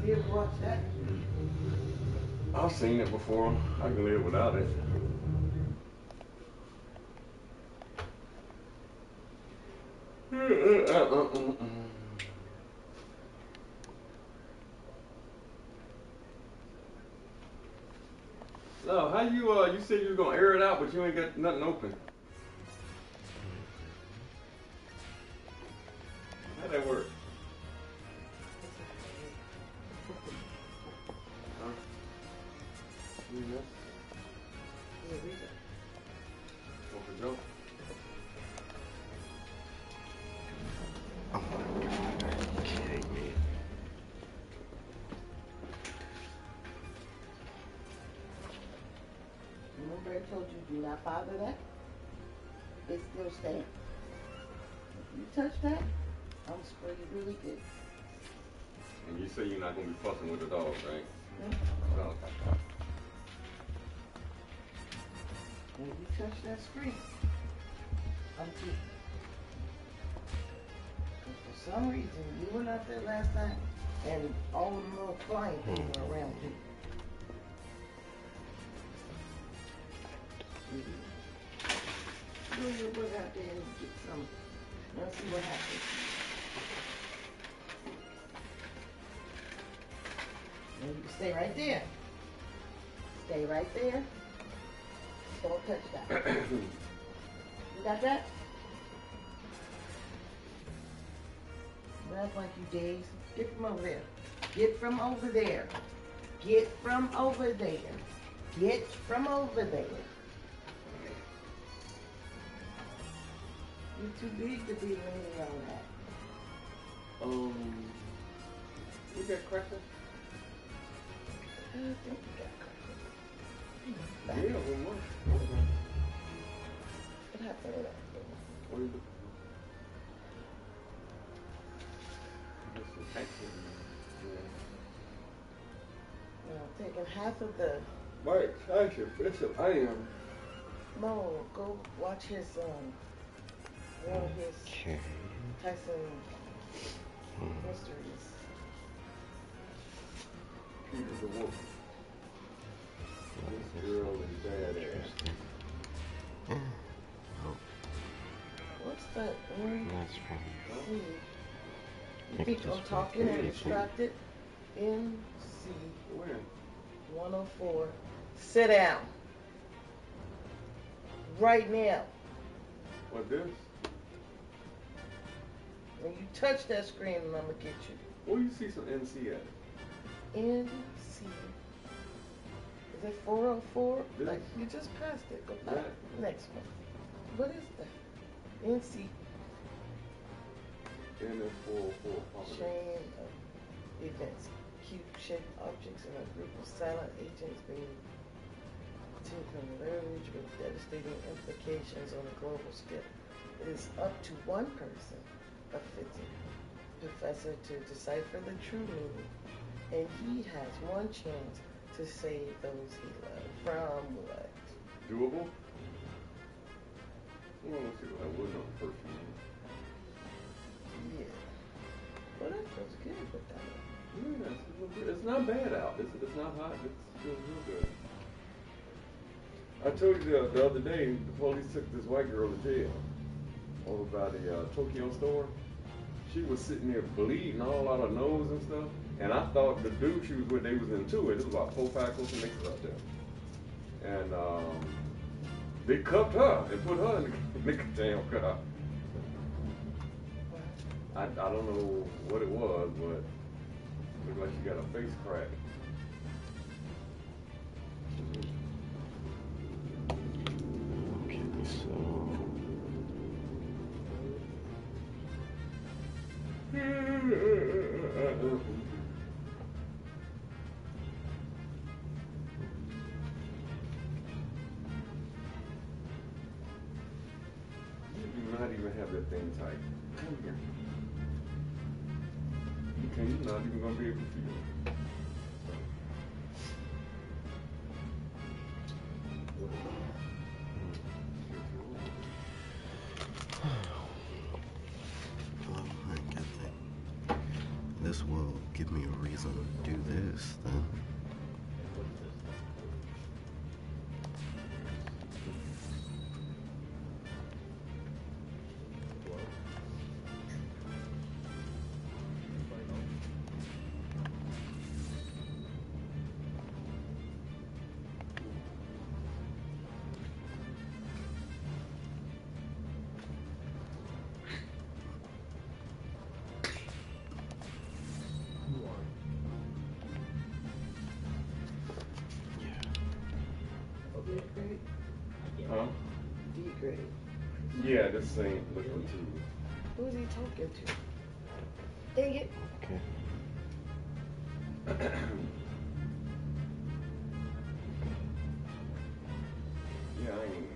You ever watch that? I've seen it before. I can live without it. No, how you said you was gonna air it out, but you ain't got nothing open. How'd that work? Huh? Read this? Yeah, read it. What for Joe? Kidding me. Remember I told you do not bother that? It's still staying. If you touch that, I'm gonna spray you really good. And you say you're not gonna be fussing with the dog, right? No? No. When you touch that screen, I'm keeping. For some reason, you were not there last time, and all of the little flying things were around you. We'll go out there and get some. Let's see what happens. And you stay right there. Stay right there. Don't touch that. You got that? That's like you days. Get from over there. Get from over there. Get from over there. Get from over there. You're too big to be leaning on that. You got crackers? I think you got crackers. Yeah, one more. What happened to that? What are you looking for? This is actually, Now, taking half of the. Mike Tyson, Bishop, I am. No, go watch his one of his Okay. Tyson mysteries. Peter the Wolf. This girl is badass. Oh, What's that? that's from. You think I'm talking and distracted? NC Where? 104. Sit down. Right now. What this? When you touch that screen, I'm gonna get you. Where you see some NC at? NC. Is it 404? This? Like you just passed it. Go back. That? Next one. What is that? NC. NF404. Chain of events. Cube-shaped objects in a group of silent agents being to converge with devastating implications on a global scale. It is up to one person, a professor, to decipher the true meaning, and he has one chance to save those he loves. From what? doable. Well, let's see what I was on the first one. Yeah. Well, that feels good with that. Yeah, it's not bad out. It's not hot. It feels real good. I told you the other day, the police took this white girl to jail over by the Tokyo store. She was sitting there bleeding all out her nose and stuff. And I thought the dude she was with, they was into it. It was about 4 or 5 close mixes out there. And they cuffed her and put her in the damn car. I don't know what it was, but it looked like she got a face crack. Okay, so You do not even have that thing tight. Come here. Okay, you're not even gonna be able to feel it. well, I guess this will give me a reason to do this then. Huh? D grade. Yeah, this same liquid too. Who is he talking to? Dang it. Okay. Yeah, I ain't.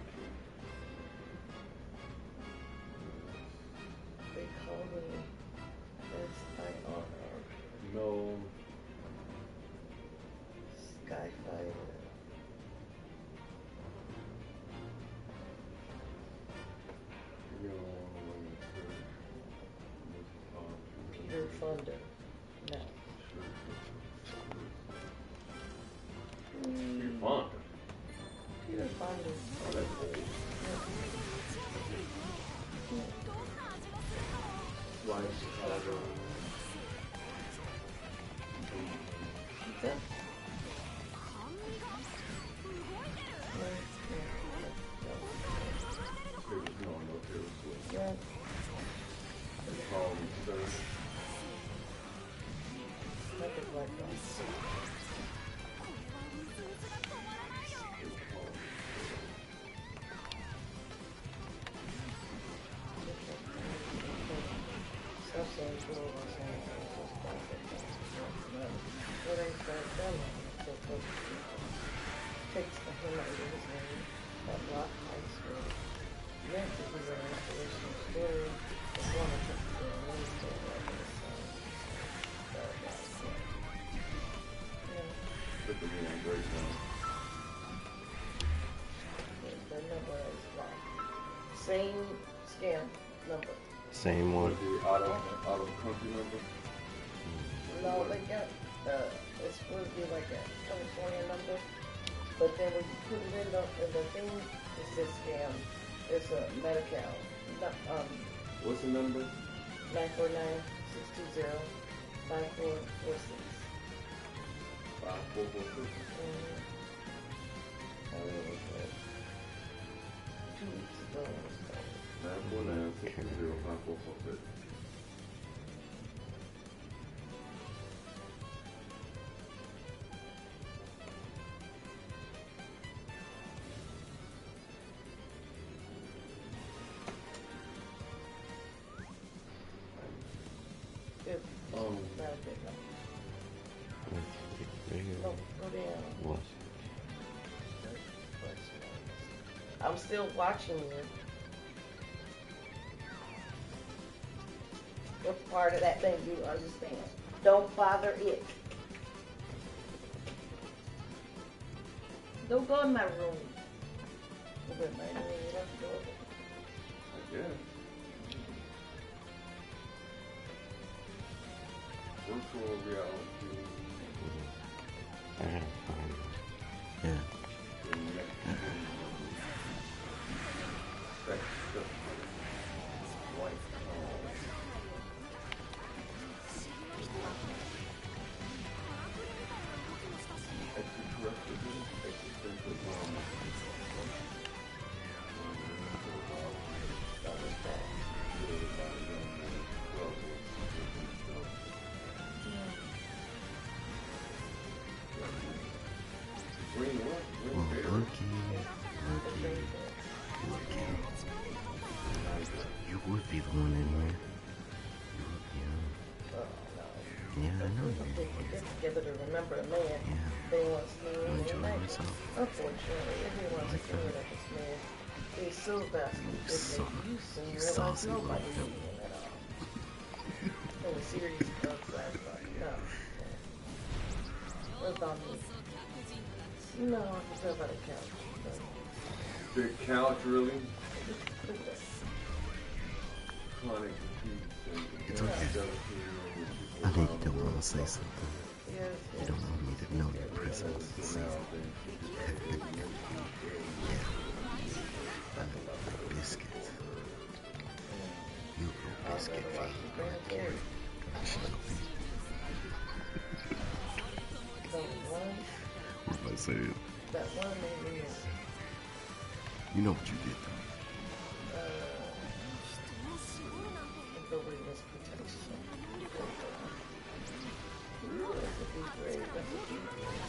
They call me SIRR. No. Skyfighter. Peter Fonda. No. You're fond. Peter Fonda. Oh, that's old. Like Chicago. Pizza? Yeah. Like a black rice. Takes the him out of his name, that block high school. Meant to be an inspirational story. It's one of the main story of his son. So that's it. Yeah. Look at me, I'm great now. The number is like same scam number. Same one. Out of country number. No, they got it's supposed to be like a California number, but then when you put it in the thing, it says scam. It's a Medi-Cal. What's the number? 949-620-5446. 5446. I mean, it was like 2 weeks ago. 949-620-5446. Good. Not a good number. No, go down. What? I'm still watching you. What part of that thing do you understand? Don't bother it. Don't go in my room. bit, man. You have to do it. Yeah. Virtual reality. I have fun. Yeah. You would be the one in here. You would be on. Oh, no. Yeah, I know you. People get together to remember a man. Yeah. They want to Enjoy yourself. Unfortunately, everyone's scared of this man. He's so vastly different. You seem You like saucy little nobody devil. knew him at all. In a serious outside fight. No. What about me? No, I can tell by the couch. The couch, really? Look at that. Chronic fatigue syndrome. It's okay. I know you don't want to say something. Yes, You don't want me to know your presence. See? Yeah. I know biscuit. You a biscuit fan. What am I saying? That one maybe is You know what you did though. the witness protection. That's a big grade. That's a big grade.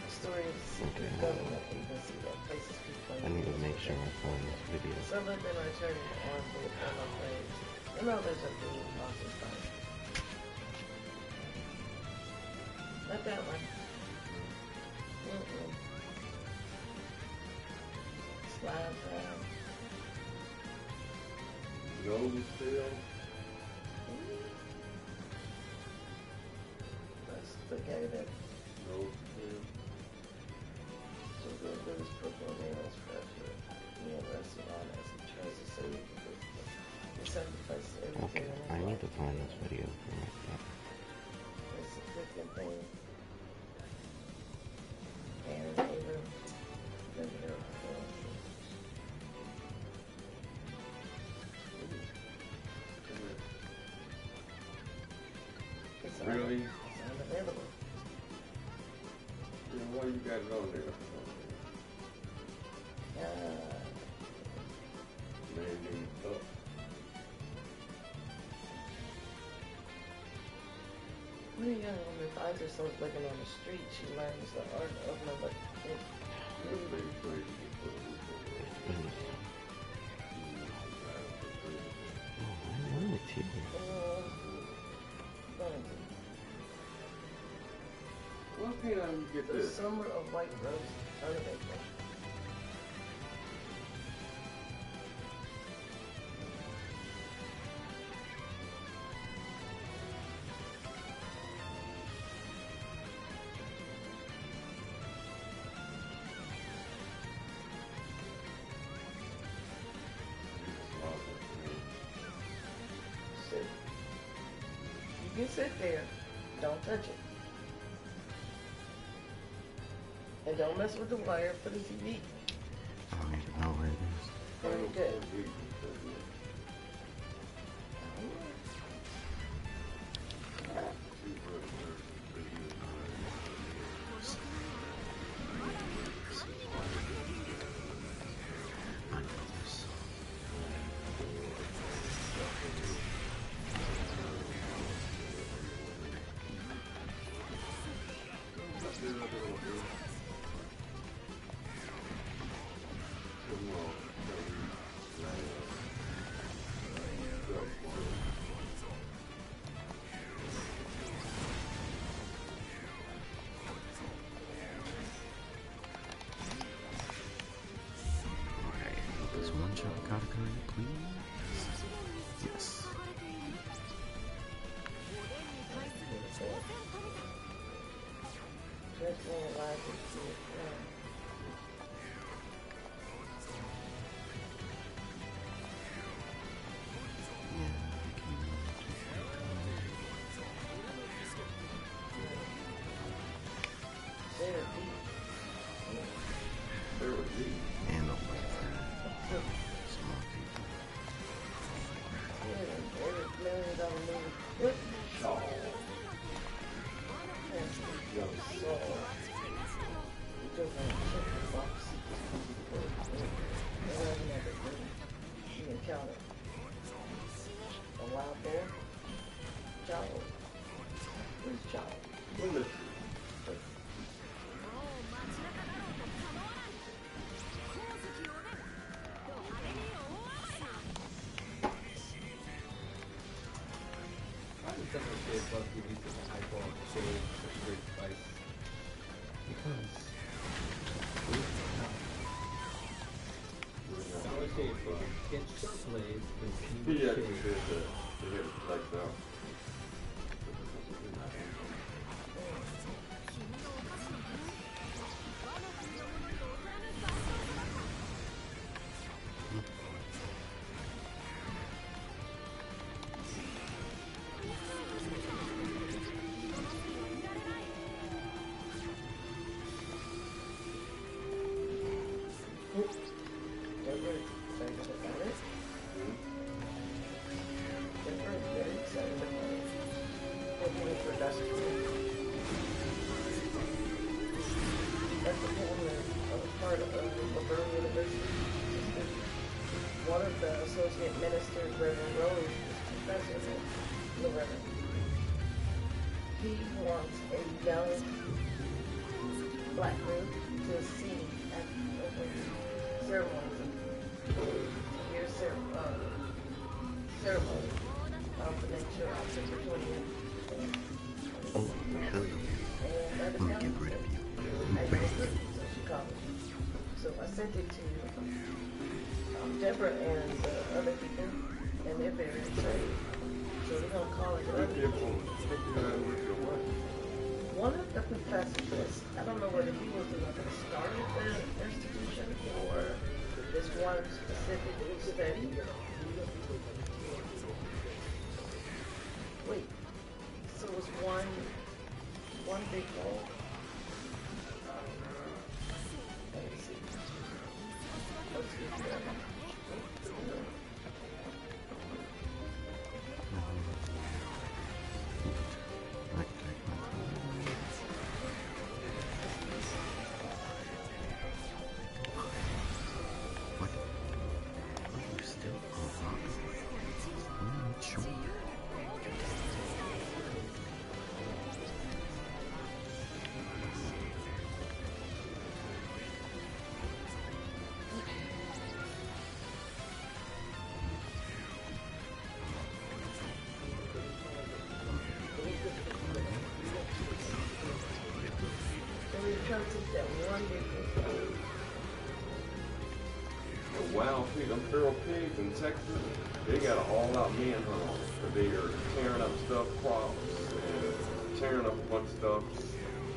The story of the secret government agency that places people in I need to make sure I find this video. some have been returning on my page. And others are being classified. Not that one. Slide down. Nose tail. That's the guy that Nose tail. was the British purple man's pressure. He arrested on as he tries to save the sacrifice everything. Okay, I need to find this video for my cat. It's a freaking thing. And Abram. Really? It's unavailable. Yeah, why you got it on there? Landing up. When a young woman finds herself living on the street, she learns the art of This lady crazy. I want it too. Why can't I get The this? Summer of White Rose unavailable. Sit. You can sit there. Don't touch it. And don't mess with the wire for the TV. I don't even know where it is. Very good. I know this. This one shot category, please. Yes. Transform life into shade plus give you such a high quality shade, such a great device? Because Dollar Shade Club. Get sharp blades with He King actually Shade. said that they had it like that. They're very excited about it. They're very excited about it. They're being productive. That's the whole part of Laverne University. One of the associate ministers, Reverend Rose, is professor at Laverne. He wants a young black group to sing at ceremonies, year ceremony of the next year, October 20th. oh hell, And I'm gonna get rid of you. Bang. So I sent it to Deborah and the other people, and they're very excited. So we're gonna call it. One of the professors, I don't know whether he was the one that started the institution or this one specific study. Wait, so it was one big hole? Let me see. Let's see here. I can take my time. What? Are you still unlocked? I'm not sure. So we try to take that one big hole. The wild pig, them feral pigs in Texas, they got an all-out manhunt on it. They are tearing up stuff, crops, and tearing up a bunch of stuff.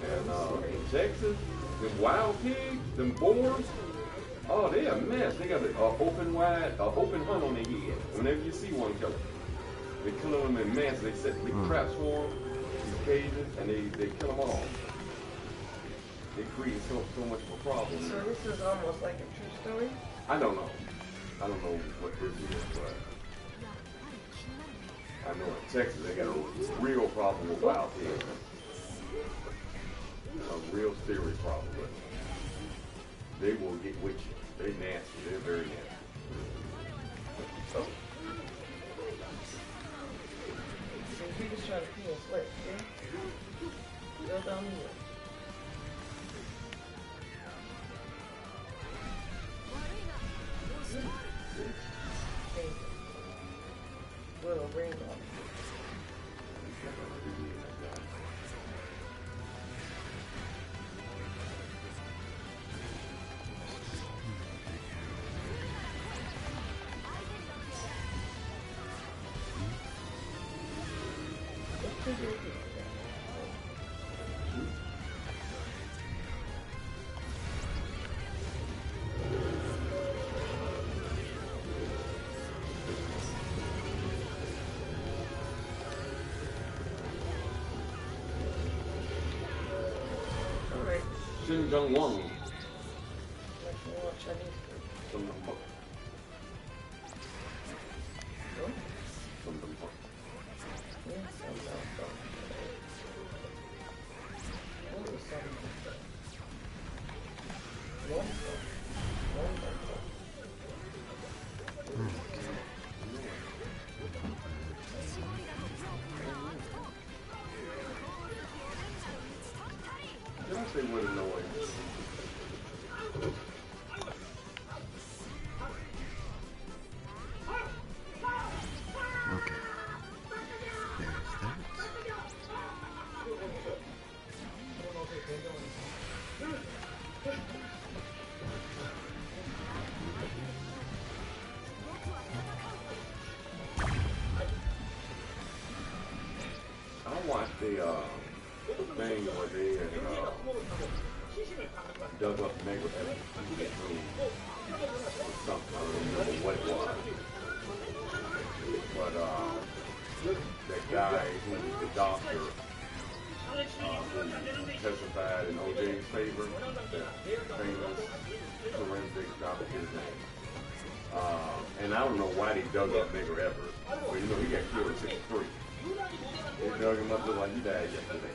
And in Texas, them wild pigs, them boars, oh, they a mess. They got an open hunt on their head. Whenever you see one kill them, they kill them in mass. They set big traps for them, these cages, and they kill them all. They create so much of a problem. So this is almost like a true story? I don't know. I don't know what this is, but I know in Texas they got a real problem with wild pigs. A real serious problem with them. They will get with you. They're nasty. They're very nasty. Oh. So he was trying to peel sweat, yeah? Go down here. Little ring on. Shin Jung Won. Like more Chinese food. From the book. No? From the book. Yes, I'm not. What was something? One. Did I say what annoying? dug up Mega Evan into his room or something. I don't remember what it was. But that guy who was the doctor who testified in OJ's favor, that famous forensic doctor, his name. And I don't know why they dug up Mega Ever. But you know, he got killed at 63. They dug him up, looked like he died yesterday.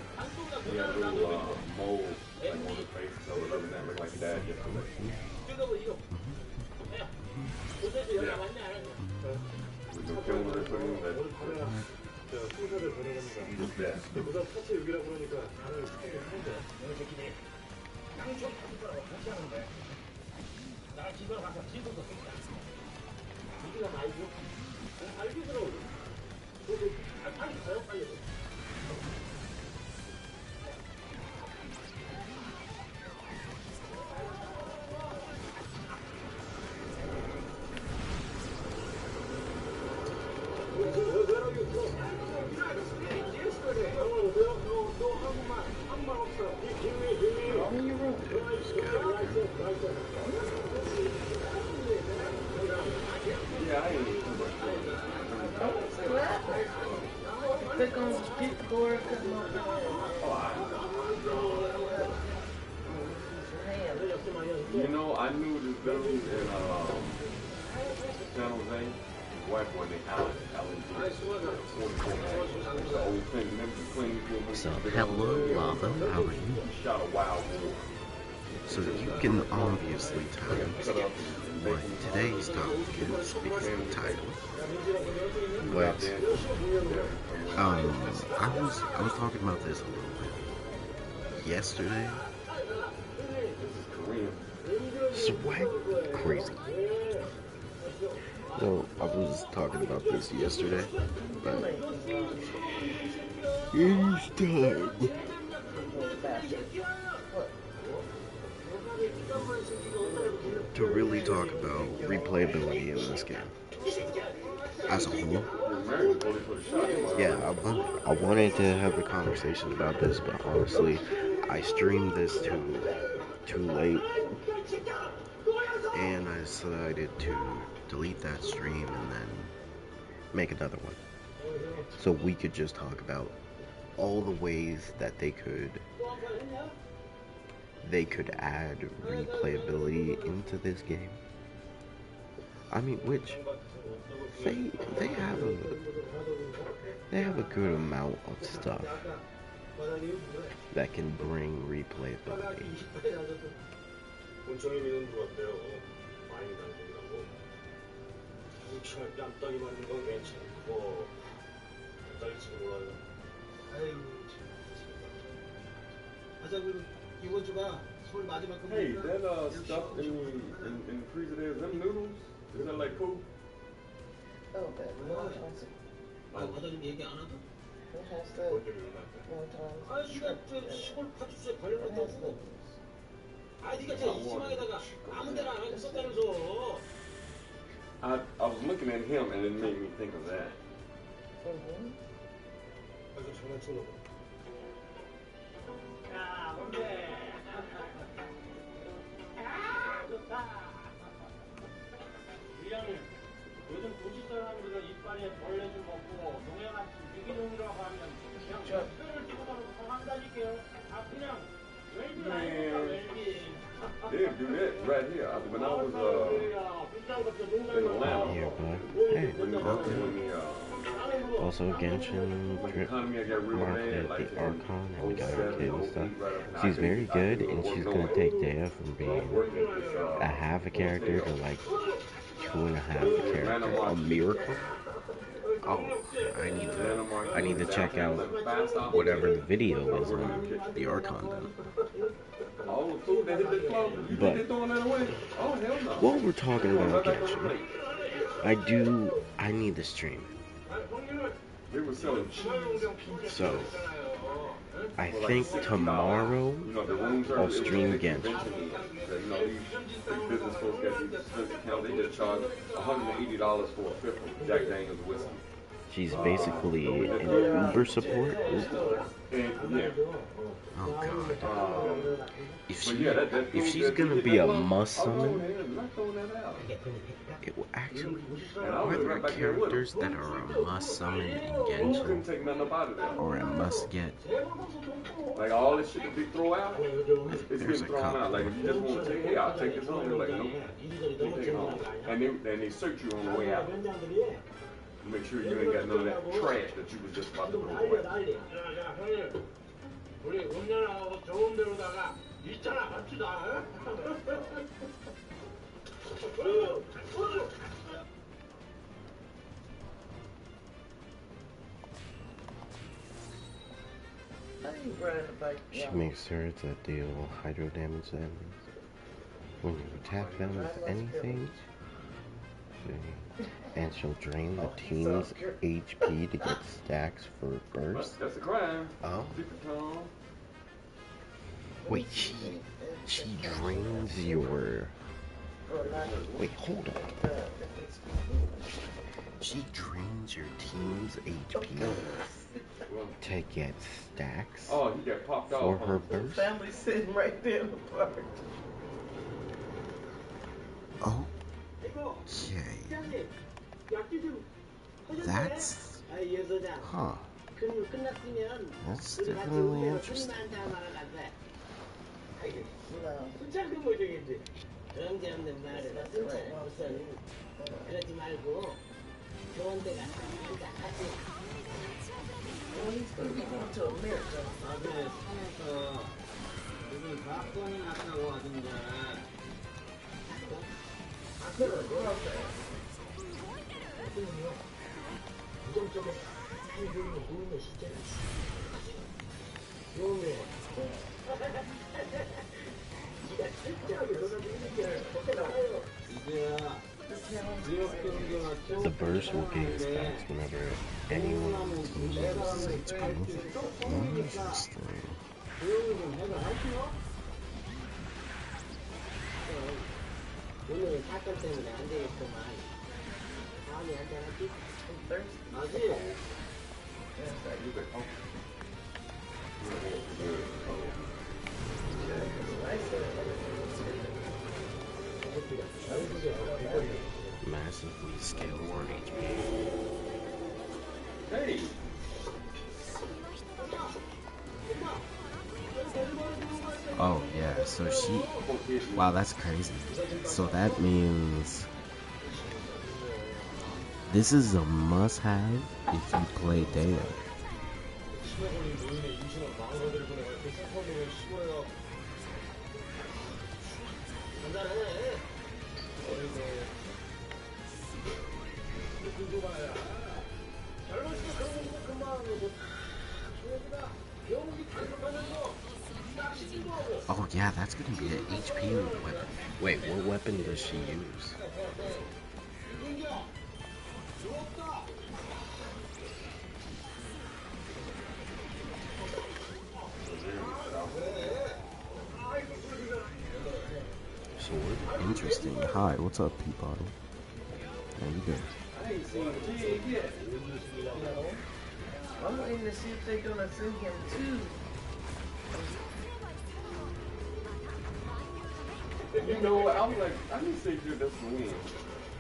He had a little mole like on his face, so other than that, looked like he died yesterday. Yeah. With the film they put in that. 순서를 보내는 거야. Yeah. 우선 사체 6이라고 그러니까 나는 하는데 너네 새끼네. 양쪽 같이 하는데 나 집으로 가서 지도도 했다. 이기가 말고 알기 들어. 너도 빨리 가요 빨리. Yeah, I ain't too much. They're going to get Cora cutting off the hand. You know, I knew this dude in San Jose. His wife went named Alan. The old thing, remember the Clean Field? So, hello, Lava, how are you? He shot a wild boar. So you can obviously tell what today's topic is because of the title. But I was talking about this a little bit yesterday. Swag crazy. Well, I was talking about this yesterday, but it's time to really talk about replayability in this game as a whole. Yeah, I wanted to have a conversation about this, but honestly, I streamed this too late, and I decided to delete that stream and then make another one, so we could just talk about all the ways that they could add replayability into this game. I mean, which they have a good amount of stuff that can bring replayability. Hey, that stuff in the freezer there, is them noodles? Is that like cool? Oh, but no times. 과장님 얘기 안 하던? It has the no times. 아, 네가 저 시골 파주스에 관련 것도 없고. 아, 네가 저 이지망에다가 아무 데나 안 하고 썼다면서. I was looking at him and it made me think of that. Mm-hmm. 아, 저 장난친 거. 야, 뭔데? 아, 좋다. 위원님, 요즘 도시 사람들은 이빨에 벌레 좀 먹고 농약같이 유기농이라고 하면 그냥 뼈를 집어넣고 한다니까요. 아, 그냥 웰빙 아닙니까, 웰빙. They do that right here. When I was in Atlanta, Here, hey, also Genshin marketed the Archon, and we got her kid and stuff. She's very good, and she's gonna take Dea from being a half a character to like 2.5 a character. A miracle. Oh, I need to check out whatever the video is on the Archon then. But while we're talking about Genshin, I need to stream. So I think tomorrow I'll stream Genshin. Business folks got these account. They just charge $180 for a fifth of Jack Daniel's whiskey. She's basically an Uber support. Oh god. If she's gonna be a must summon, it will actually. Are there characters that are a must summon in Genshin? Or a must get? Like all this shit that they throw out, it's getting thrown out. Like if you just want to take, hey, I'll take this home. They're like, nope, they take it home. And they search you on the way out. Make sure you ain't got none of that trash that you was just about to throw away. 우리 운전하고 좋은 데로다가 있잖아 갑시다. She makes sure to deal hydro damage to enemies. When you attack them with anything, and she'll drain the team's HP to get stacks for burst. That's a crime. Oh. Wait, she drains your. Wait, hold on. She drains your team's HP to get stacks. Oh, he got popped off for her burst. Family sitting right there in the park. Oh. Okay. That's. Huh. That's definitely interesting. 그러지 말고 좋은 데 가서 같이 He's going to be going to America. 어제 산에서 무슨 사건이 났다고 하던데 부정적으로 많이 보이는 노인의 시절이 노인의 네가 실제하게 놀아주는 게 이제야 The burst will gain stacks whenever anyone uses its HP. Interesting. 오늘 사건 때문에 안 되겠구만. 다음에 한잔 하지? 맞지? Massively scale for HP. Hey. Oh yeah, so she. Wow, that's crazy. So that means this is a must-have if you play Data. Oh yeah, that's gonna be an HP weapon. Wait, what weapon does she use? Sword? Interesting. Hi, what's up, Peabody? How you doing? I'm waiting to see if they're gonna send him too. You know what? I was like, I didn't say good that's the win.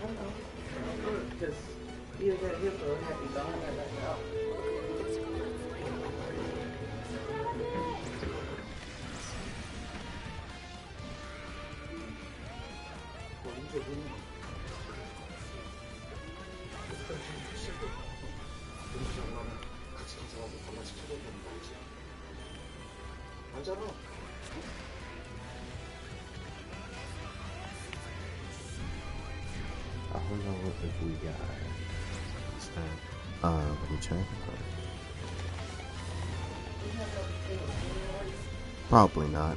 I know. Because you got here for a happy dog and that's out. I don't know if we got. What's that? Let me check. Probably not.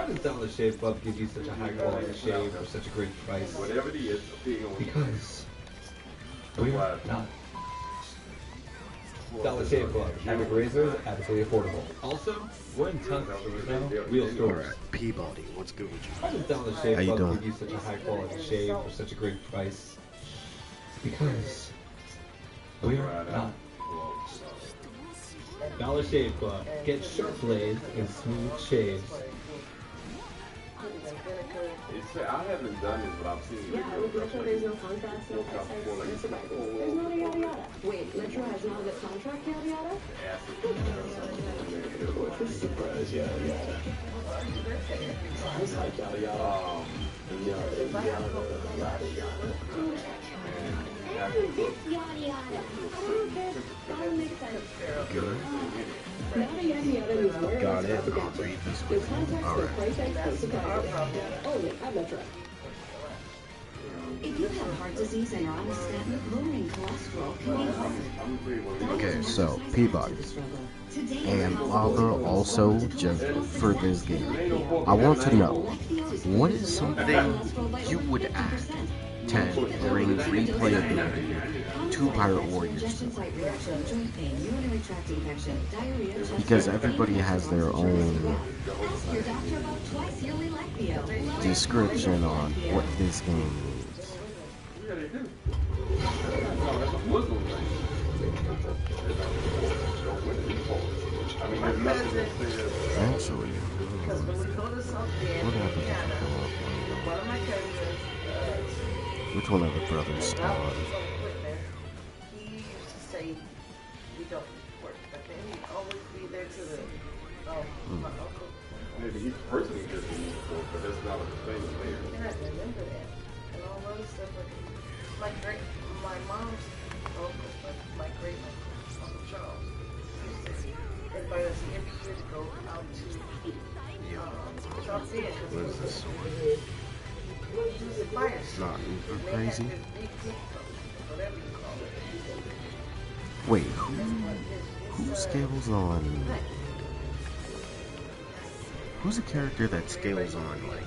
How does Dollar Shave Club give you such a high quality shave for such a great price? Whatever it is, Because we're not. Dollar Shave Club. Epic razors, absolutely affordable. Also, we're in tons of stores now. Real stores. Alright, Peabody, what's good with you? How does Dollar How Shave you Club doing? give you such a high quality shave for such a great price? Because we're not. Dollar Shave Club. Get sharp blades and smooth shaves. I haven't done it, but I've seen it. Yeah, with Metro there's no contrast, no pesticides, no survivors. There's no yada yada. Wait, Metro has not a contract yada yada? What's the surprise yada yada? Sounds like yada yada. Yada yada yada. It's yada yada. That makes sense. Good. Not a yada yada who's wearing Got it. the I'll read this There's one. context for Alright. price tags and surprises. Only at Metro. If you have heart disease and are on a statin, lowering cholesterol can be hard. Okay, so Peabody and other also just for this game. I want to know, what is something you would add to bring replayability to Pirate Warriors? Injection site reaction, joint pain, urinary tract infection, diarrhea, Because everybody has their own ask your doctor about twice yearly Lectio. description on what this game means. Yeah, they do. No, that's a Muslim thing. I mean, there's nothing that says. Actually, Because when we go to something, what happened to Indiana, come up? one of my cousins, Which one of the brothers when I spawned? was on equipment, he used to say we don't work, but then he'd always be there to the, my uncle. Maybe he personally just didn't use it, but that's not a thing there. And I remember that. And all other stuff like my mom's uncle, my great uncle Charles, used to invite us every year to go out to Charles Inn because he was a fire Not chief. uber And they had crazy. this big whatever you call it. Wait, who scales on? Who's a character that scales on like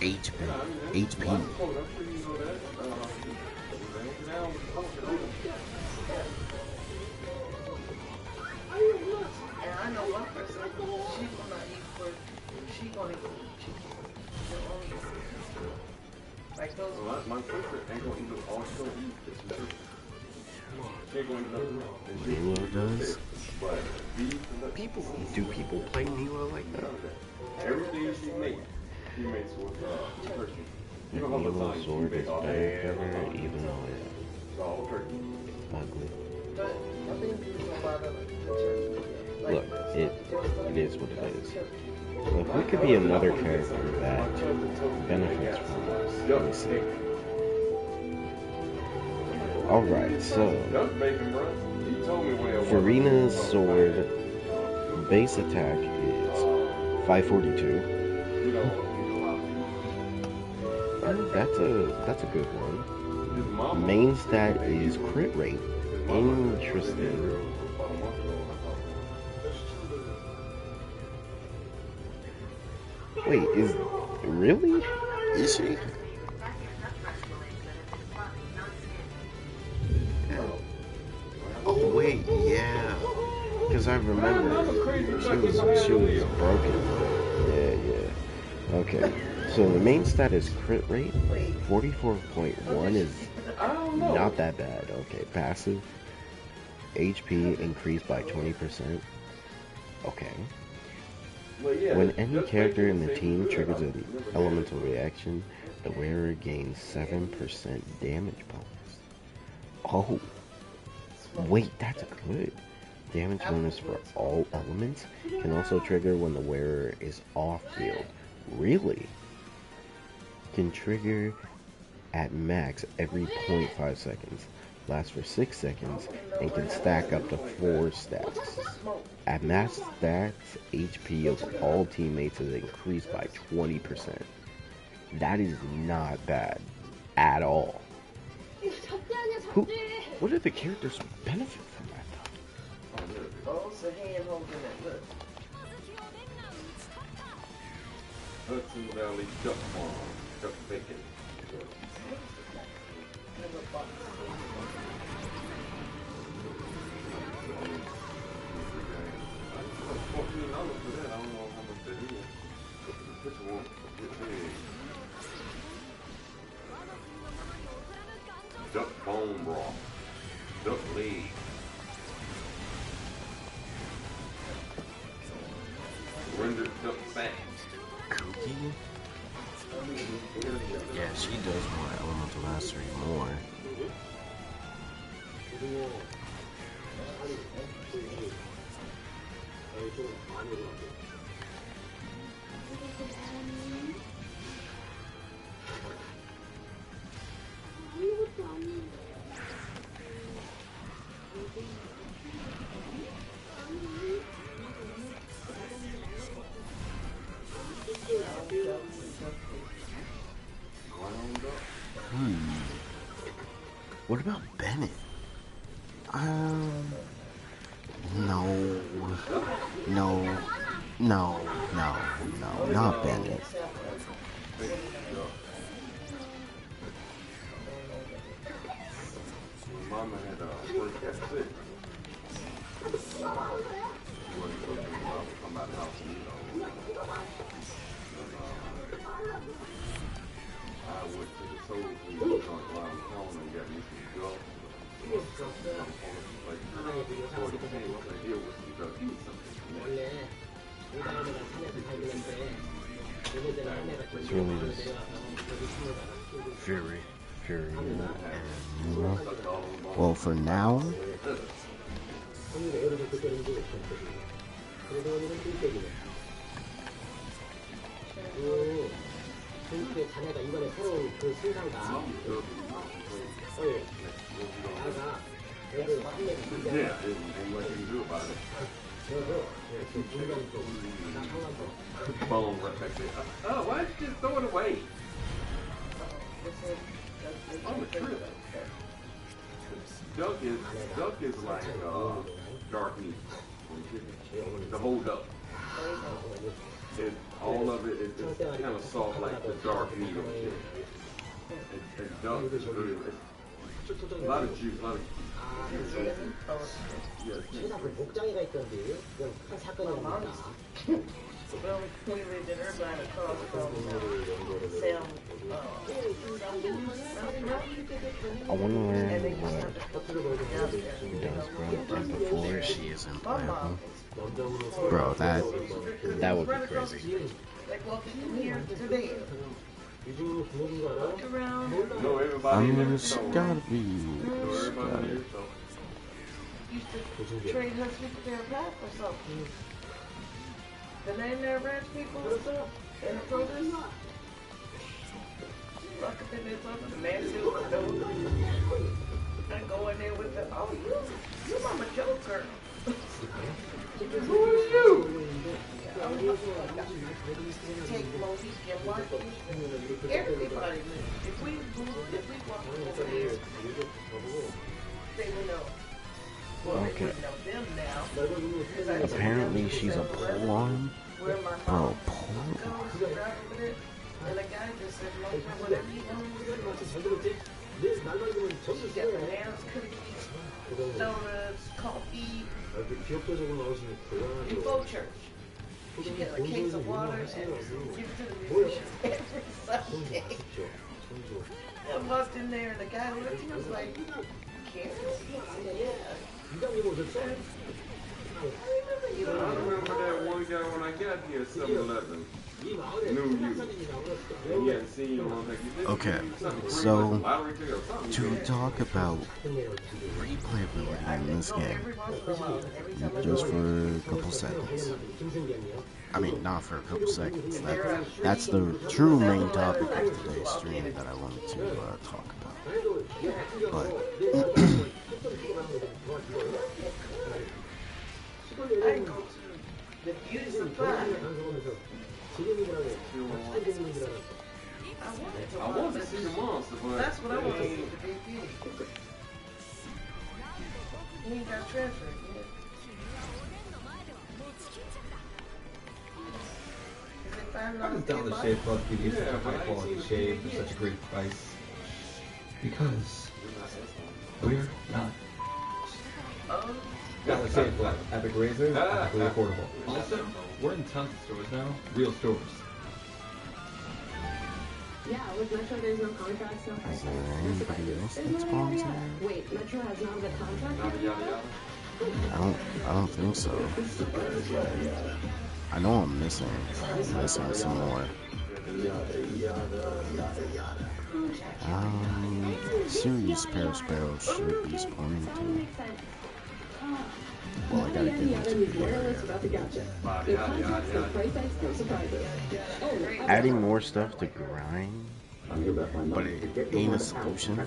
HP? HP. And I know one person, she's gonna eat for, she gonna eat chicken. She'll only eat chicken. Like those. My sister ain't gonna eat all she'll eat is chicken. She ain't gonna eat nothing else. Nilo does. But beef, Do people play Nilo like that? everything she makes with turkey. You know how Nilo's lasagna sword make is all better, that, even though it's all turkey. it's ugly. But I think there's a lot of the turkey. Like, Look, it is what it is. Look, who could be another character that benefits from this? Let me see. Alright, so That's bacon, bro. He told me when it was. Farina's sword base attack is 542. You know, That's a good one. his mama. Main stat is crit rate. Interesting. Wait, is really? Is she? Oh wait, yeah. Because I remember she was broken. Yeah. Okay. So the main stat is crit rate. 44.1 is not that bad. Okay, passive. HP increased by 20%. Okay. When any character in the team triggers an elemental reaction, the wearer gains 7% damage bonus. Oh. Wait, that's good. Damage bonus for all elements can also trigger when the wearer is off field. Really? Can trigger at max every 0.5 seconds, lasts for 6 seconds, and can stack up to 4 stacks. At max stats, HP of all teammates is increased by 20%. That is not bad at all. What are the characters who benefit from that though? Oh, it's a hand holding it. Look. Hudson Valley Duck Farm, duck bacon. $14 for that. I don't know how much that is. Which one? Duck bone broth. Duck leg. Rendered duck fat. Cookie? Yeah, she does want elemental mastery more. What about Bennett? No, not Bennett. Mama had first got sick. She wasn't supposed to come out of the house, you know. I went to the soul food joint around the corner and got me some gulp. It's really just Fury. Well, for now, 자네가 이번에 새로운 그 신상가 Yeah, and what you can do about it. Bone right back there. Oh, why did you just throw it away? On the trip. Duck is like dark meat. The whole duck. All of it is kind of soft like the dark meat of it. And duck is really, a lot of juice, a lot of 최근에 그 목장이가 있던데 그냥 큰 사건이 일어났다. Well, we lived in Irvine across from Sam. I want to learn what he does, bro. And before she is unplayable. Bro, that would be crazy. Like walking in here today. Look around. No, everybody It's gotta be. Used to trade her with their path or something. The name their ranch people and the produce. Look up in there talking to the man still with those. And go in there with the, oh, you mama Joker. Who are you? Take Mohican Market. Everybody knew. If we walk over here, they will know. Well, Okay. know them now. Apparently she's a pull-on. Where my Bro, mom pull-on. goes to drive over there, and the guy just said, whatever you want. She got bananas, cookies, donuts, coffee. Before church. She get a case of water and give it to the musicians every Sunday. I walked in there and the guy looked at me and was like, Karen? I said, yeah. I remember that one guy when I got here, 7-Eleven. Knew you. And he hadn't seen you on like you did. Okay, so to talk about replayability in this game, just for a couple seconds. I mean, not for a couple seconds. That's the true main topic of today's stream that I wanted to talk about. But I go to the beauty supply. I wanted to see the monster, but That's what I want to see, the big beauty. He ain't got transferred yet. Because if I How does Dollar Shave Club give you such a high quality shave for such a great price? Because we're not. Dollar Shave Club, epic razors, epically affordable. Also, we're in tons of stores now, real stores. Yeah, with Metro, there's no contracts, no price. Is there anybody else that spawns in there? Wait, Metro has not the contract? I don't think so. I know I'm missing some more. Serious Sparrow should be spawning too. Well, I gotta get into adding more stuff to grind, but it ain't a solution.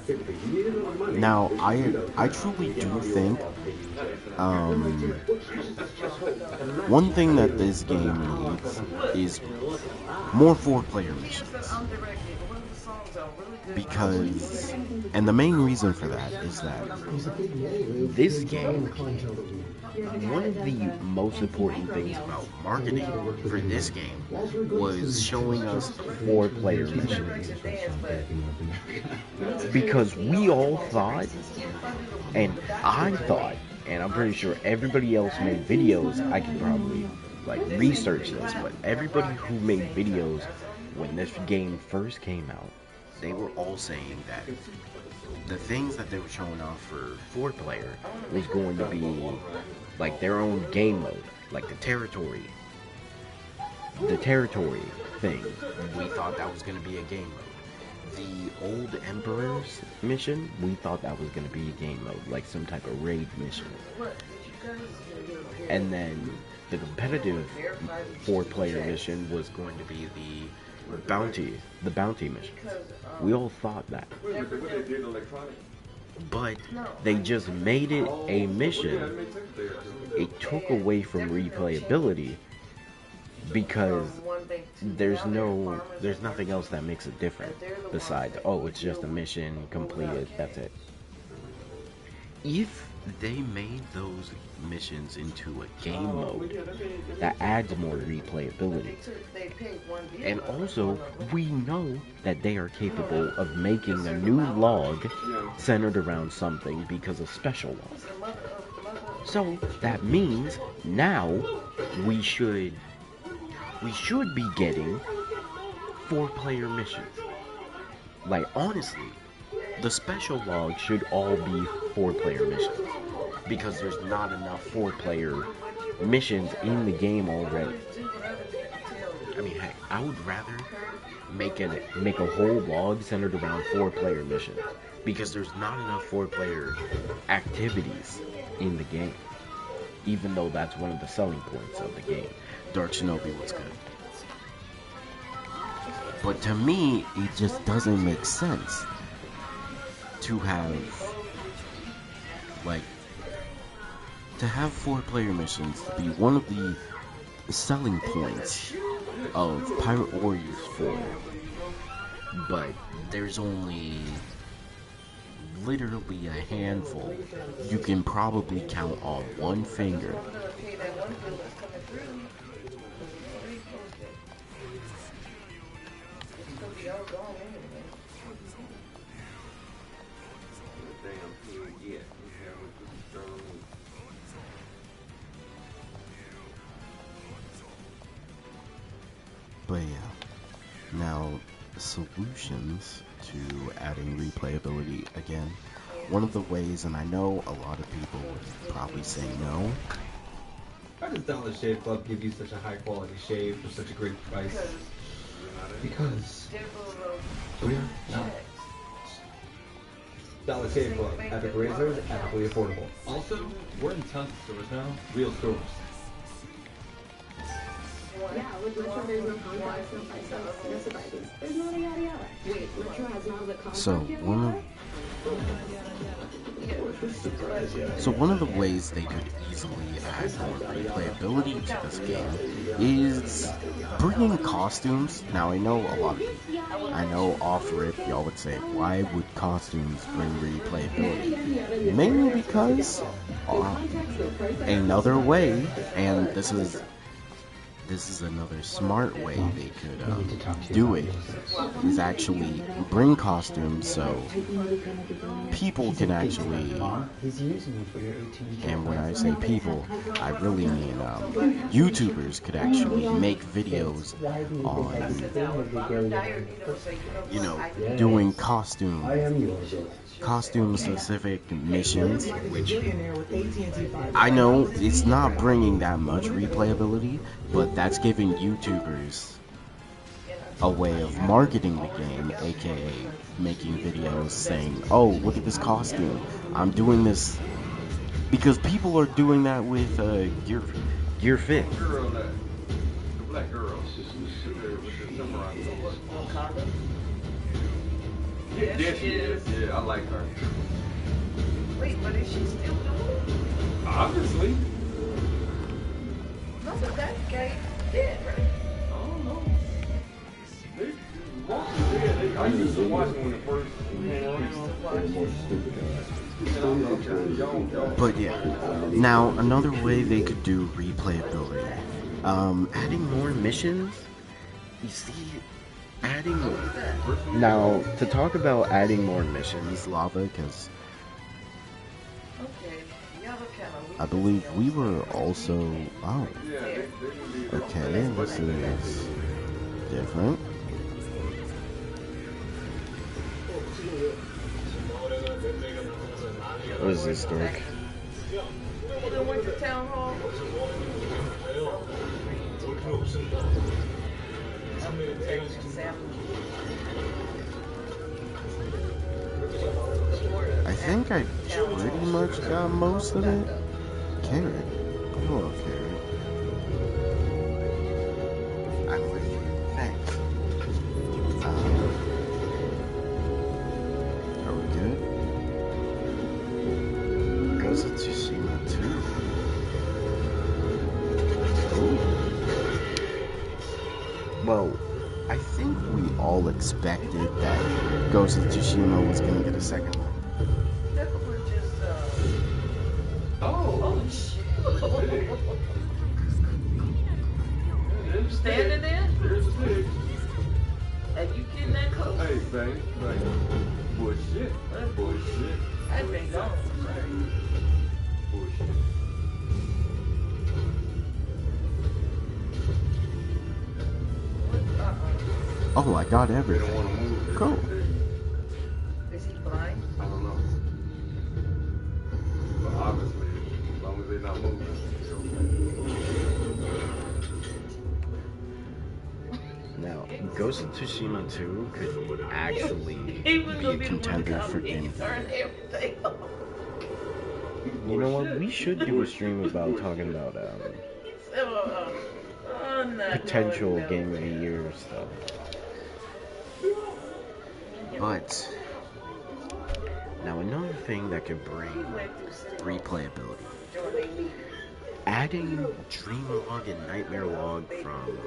Now, I truly do think one thing that this game needs is more 4-player missions. Because, and the main reason for that is that this game, one of the most important things about marketing for this game was showing us 4-player missions. Because we all thought, and I thought, and I'm pretty sure everybody else made videos, I can probably research this, but everybody who made videos when this game first came out, they were all saying that the things that they were showing off for 4-player was going to be like their own game mode, like the territory thing. We thought that was going to be a game mode. The old Emperor's mission, we thought that was going to be a game mode, like some type of raid mission. And then the competitive 4-player mission was going to be the bounty mission. We all thought that. But they just made it a mission. It took away from replayability because there's nothing else that makes it different besides, oh, it's just a mission completed, that's it. If they made those missions into a game mode, that adds more replayability. And also, we know that they are capable of making a new log centered around something because of special log. So that means now we should be getting 4-player missions. Like, honestly, the special logs should all be 4-player missions, because there's not enough 4-player missions in the game already. I mean, heck, I would rather make a whole log centered around 4-player missions, because there's not enough 4-player activities in the game, even though that's one of the selling points of the game. Dark Shinobi was good. But to me, it just doesn't make sense to have 4-player missions to be one of the selling points of Pirate Warriors 4. But there's only literally a handful. You can probably count on one finger. But yeah, now solutions to adding replayability again. One of the ways, and I know a lot of people would probably say no. How does Dollar Shave Club give you such a high quality shave for such a great price? Because we're not. Dollar Shave Club, epic razors, epically affordable. Also, we're in tons of stores now, real stores. Yeah, with Metro there's no contracts, no price, no surprises. There's no yada yada. Wait, Metro has not the contract So one of the ways they could easily add more replayability to this game is bringing costumes. Now I know a lot of people, I know off rip y'all would say, why would costumes bring replayability? Mainly because another way, and this is this is another smart way they could do it, is actually bring costumes so people can actually, and when I say people, I really mean YouTubers could actually make videos on, you know, doing costume specific missions, which I know it's not bringing that much replayability, but that's giving YouTubers a way of marketing the game, aka making videos saying, oh, look at this costume, I'm doing this, because people are doing that with Gear Fit. The black girl, with the samurai. Yes, she is. Yeah, I like her. Wait, but is she still doing it? Obviously. No, but that guy dead, right? I don't know. I used to watch when it first came around. But yeah, now another way they could do replayability, adding more missions. You see, adding now to talk about adding more missions, Lava, because I believe we were also okay, this is different. What is this, Dork? Went to town hall. I think I pretty much got most of it. Carrot. Hello, Carrot. I'm with you. Thanks. Are we good? Ghost of Tsushima 2. Ooh. Well, I think we all expected that Ghost of Tsushima was gonna get a second one. Oh shit. Standing there? Are you getting that close? Hey, bang. Bullshit. Bullshit. I've been gone. Sorry. Bullshit. Oh, I got everything. They don't want to move. Cool. Is he blind? I don't know. But obviously, as long as they're not moving, they're okay. Now, Ghost of Tsushima 2 could actually be a contender for Game. You know what? We should do a stream about talking about potential Game of the Year stuff. But now another thing that could bring replayability, adding Dream Log and Nightmare Log from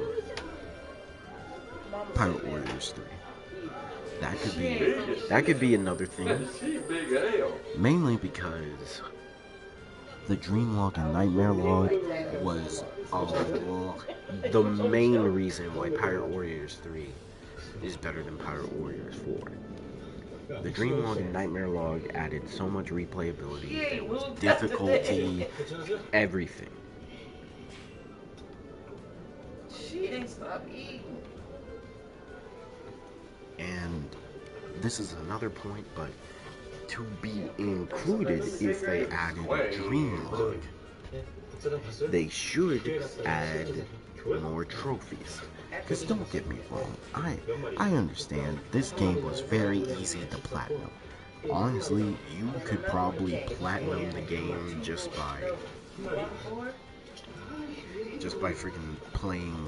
Pirate Warriors 3. That could be another thing. Mainly because the Dream Log and Nightmare Log was the main reason why Pirate Warriors 3 is better than Pirate Warriors 4. The Dream Log and Nightmare Log added so much replayability, there was difficulty, everything. She ain't stopped eating. And this is another point, but to be included, if they added a Dream Log, they should add more trophies. Because don't get me wrong, I understand this game was very easy to platinum. Honestly, you could probably platinum the game just by freaking playing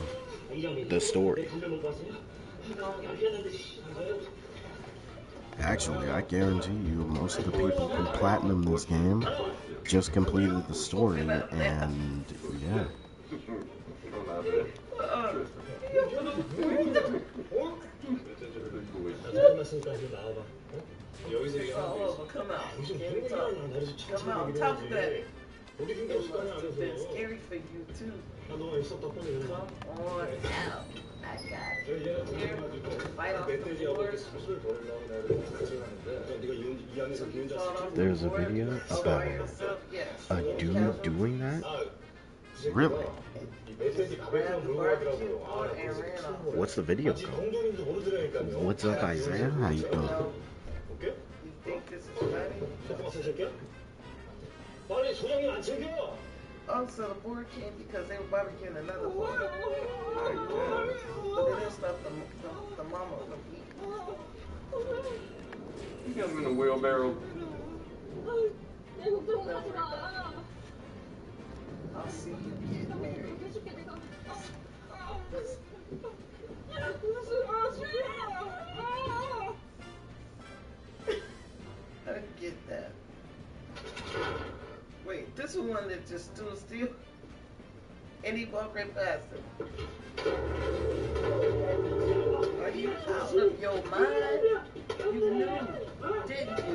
the story. Actually, I guarantee you, most of the people who platinum this game just completed the story, and yeah. Come out. Come out. Talk about it. It's scary for you too. Come on out. I got it. Here, fight off the floors. There's a video about a dude doing that? Really? What's the video called? What's up, Isaiah? How you doing? You think this is funny? Oh, so the board came because they were barbecuing another board. But they didn't stop the mama from eating. You got him in a wheelbarrow. I'll see you get married. I get that. Wait, this is one that just stood still? And he walked right past him. Are you out of your mind? You knew, didn't you?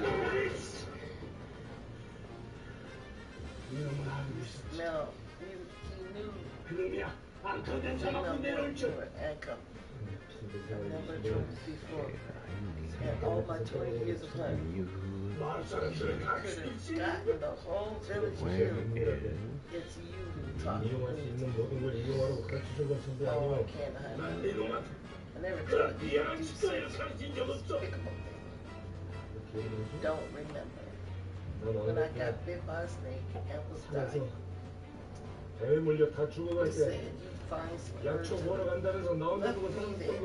No, he knew. I've never tried this before. And all my 20 years of hunting, could have gotten the whole village killed. It's you who talked to me. Oh, I can't hide it. I never told you to do such despicable thing. Don't remember. When I got bit by a snake and was dying. They said you find some herbs and left me there.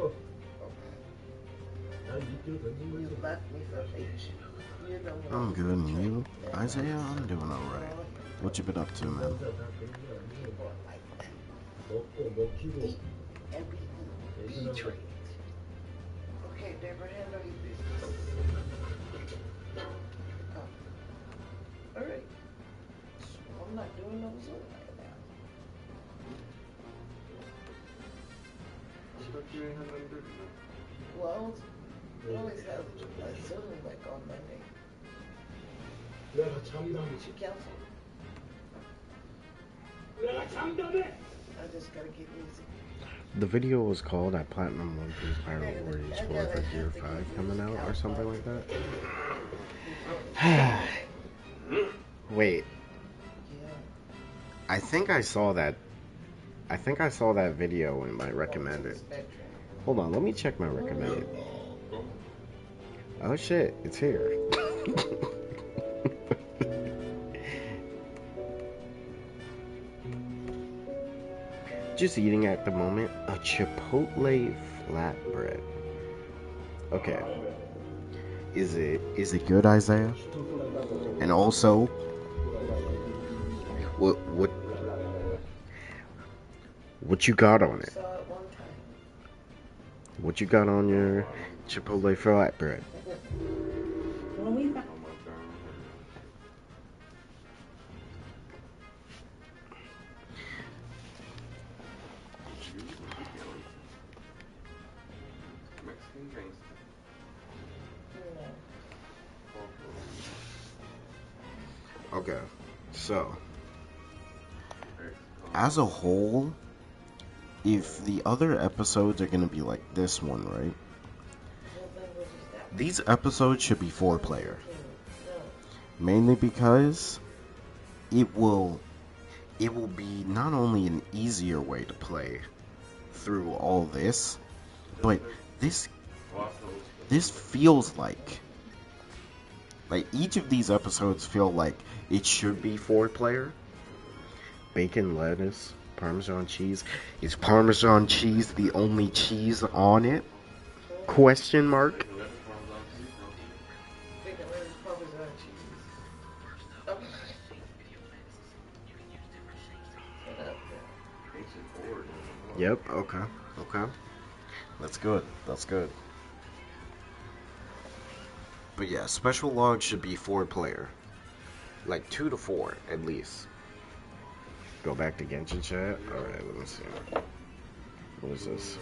You left me for H. I'm good, and you? Isaiah, I'm doing alright. What you been up to, man? Eat and be betrayed. Okay, Deborah, handle your business. Alright. I'm not doing no Zoom right now. Well, we always have a Zoom like on Monday. Did you cancel? I just gotta get easy. The video was called "I Platinum One Piece Pirate Warriors 4 for Gear 5 coming out" or something like that. Wait. I think I saw that video in my recommended. Hold on, let me check my recommended. Oh shit, it's here. Just eating at the moment a Chipotle flatbread. Okay. Is it good, Isaiah? And also, what you got on it? What you got on your Chipotle flatbread? Okay, so as a whole, if the other episodes are gonna be like this one, right? These episodes should be 4-player. Mainly because it will be not only an easier way to play through all this, but this feels like each of these episodes feel like it should be 4-player. Bacon, lettuce, Parmesan cheese. Is Parmesan cheese the only cheese on it? Question mark. Yep, okay. That's good. But yeah, special logs should be 4-player. Like 2 to 4 at least. Go back to Genshin chat. Alright, let me see. What is this?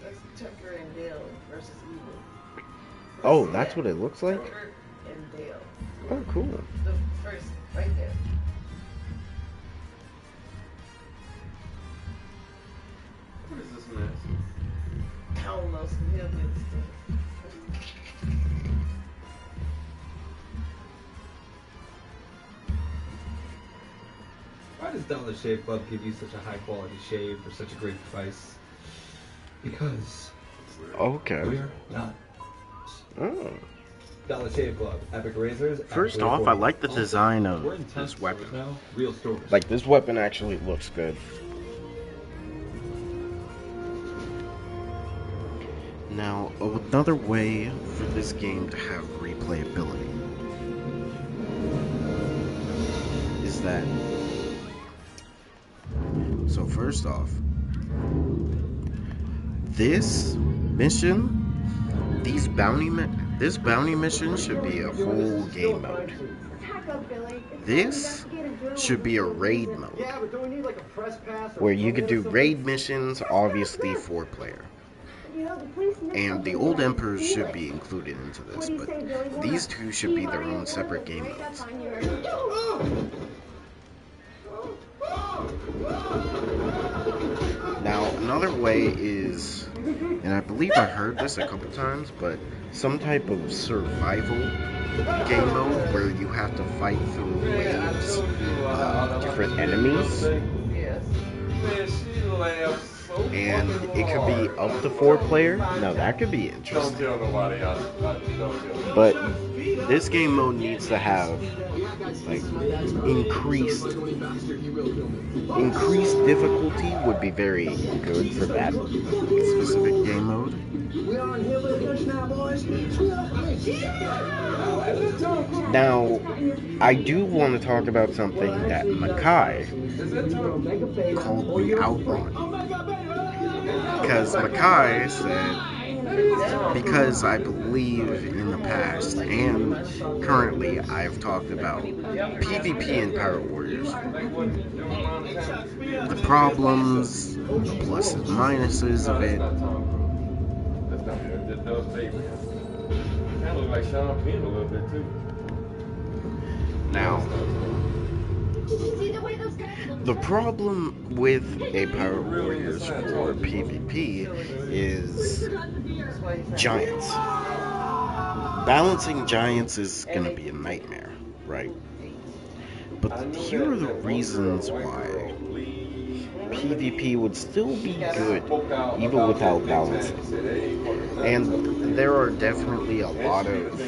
That's Tucker and Dale versus Evil. Oh, that's what it looks like? Tucker and Dale. Oh, cool. The first, right there. What is this mess? I don't know, some hillbilly stuff. Why does Dollar Shave Club give you such a high quality shave for such a great price? Because Okay. we're not. Oh. Dollar Shave Club, epic razors. First actually off, I affordable. like the design of We're in this test weapon. stores now, real stores. Like, this weapon actually looks good. Now, another way for this game to have replayability is that... So first off, this mission, this bounty mission should be a whole game mode. This should be a raid mode, where you could do raid missions, obviously 4-player. And the Old Emperors should be included into this, but these two should be their own separate game modes. Now, another way is, and I believe I heard this a couple times, but some type of survival game mode where you have to fight through waves of different enemies. Yes. Man, she laughs so And fucking it could be hard. up to 4-player. Now that could be Don't interesting. tell nobody else. Don't tell. But this game mode needs to have like increased difficulty would be very good for that specific game mode. Now, I do want to talk about something that Makai called me out on. Because Makai said, because I believe in the past and currently I've talked about PvP in Pirate Warriors. The problems, the pluses and minuses of it. That's not good. That does baby. Kind of look like Sean Penn a little bit too. Now, the problem with a Pirate Warriors for PvP is giants. Balancing giants is going to be a nightmare, right? But here are the reasons why PvP would still be good even without balancing. And there are definitely a lot of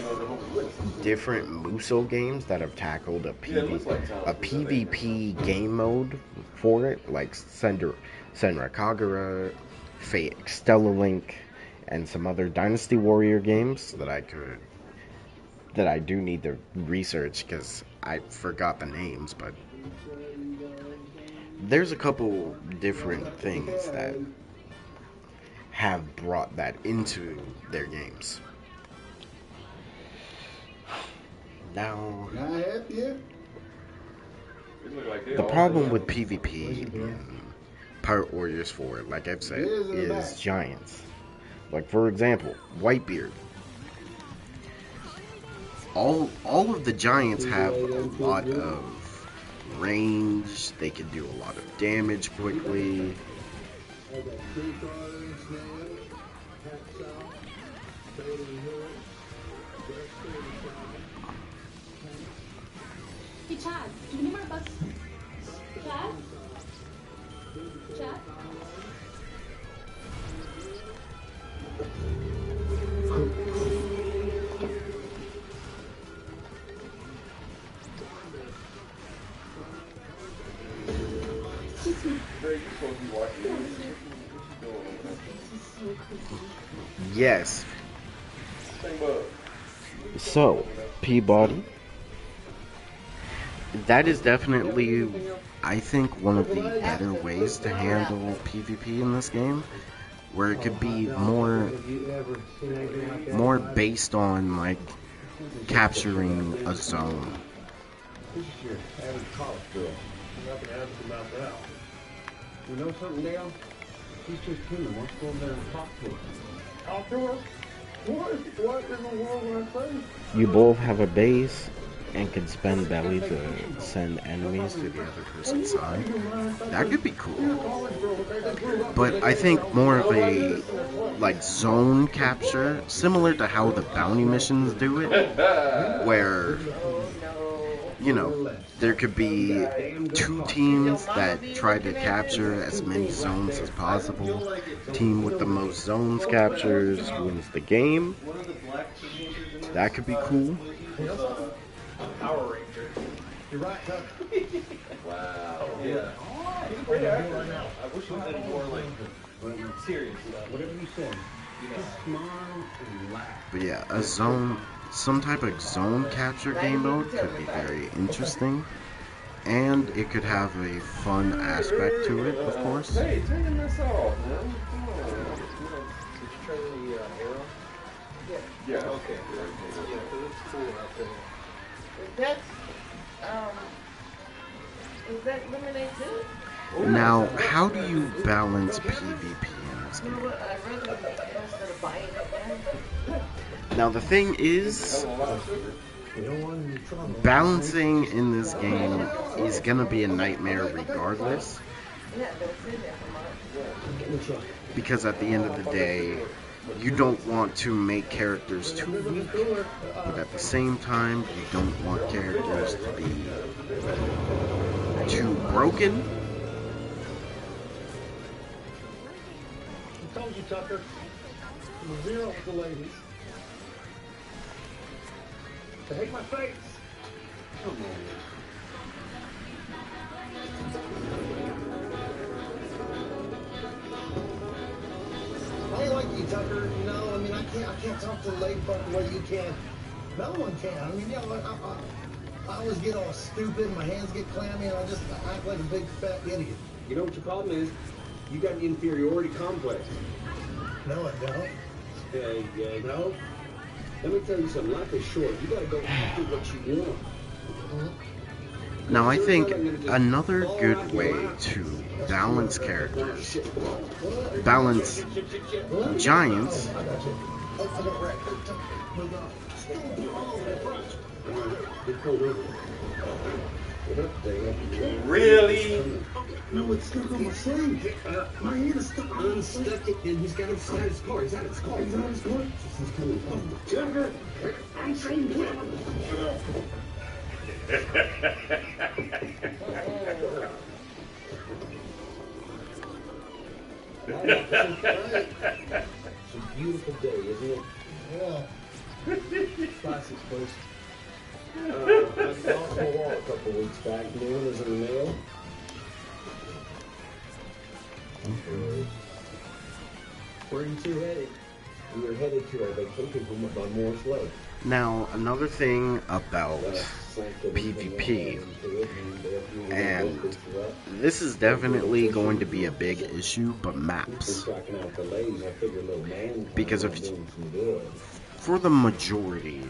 different Muso games that have tackled a PvP game mode for it, like Senra Kagura, Fate Extella Link, and some other Dynasty Warrior games that I do need to research because I forgot the names, but there's a couple different things that have brought that into their games. Now, the problem with PvP in Pirate Warriors 4, like I've said, is giants. Like, for example, Whitebeard. All of the giants have a lot of range. They can do a lot of damage quickly. Hey, Chad, do you need more bucks? Chad? Chad? Yes. So, Peabody. That is definitely, I think, one of the better ways to handle PvP in this game, where it could be more based on like capturing a zone. This is your average college girl. You're not going to ask about that. You know something, Dale? She's just human. Let's go over there and talk to her. Talk to her? What in the world would I say? You both have a base and can spend belly to send enemies to the other person's side. That could be cool. But I think more of a like zone capture, similar to how the bounty missions do it, where you know there could be two teams that try to capture as many zones as possible. Team with the most zones captures wins the game. That could be cool. Power Ranger. You're right, Tuck. Wow. Yeah. He's a great actor right now. I wish he was in more like serious stuff. Whatever you say. Just smile and laugh. But yeah, a zone, some type of zone capture game mode could be very interesting. And it could have a fun aspect to it, of course. Hey, turn this off, man. Come on. Did you try the arrow? Yeah. Okay. Yeah, because it's cool out there. Is that lemonade too? Now, how do you balance PvP in this You know game? what? I'd rather instead of buying it then. Now, the thing is, You don't want any trouble. balancing in this game is gonna be a nightmare regardless, Yeah, that's in there for Get in the truck. because at the end of the day, you don't want to make characters too weak, but at the same time, you don't want characters to be too broken. I told you, Tucker. I'm a zero with the ladies. They hate my face. Come on. I like you, Tucker. You know, I mean, I can't talk to the lady part the way you can. No one can. I mean, you know, I always get all stupid. My hands get clammy, and I just act like a big fat idiot. You know what your problem is? You got an inferiority complex. No, I don't. Yeah, no? Let me tell you something. Life is short. You gotta go after what you want. Now, I think another good way to balance characters, balance giants, I got you. Oh, I got wrecked. Move on. Still all over the front. Get pulled over. Get up there. Really? No, it's stuck on my sleeve. My hand is stuck on his sleeve. Unstuck it, and he's got inside his car. He's out of his car. He's out of his car. He's coming home. Tucker, I'm saying It's a beautiful day, isn't it? Yeah. Classic place. I lost my wallet a couple weeks back. New one is in the mail. Where are you two headed? We were headed to our vacation home up on Morris Lake. Now, another thing about PvP, and this is definitely going to be a big issue, but maps. Because for the majority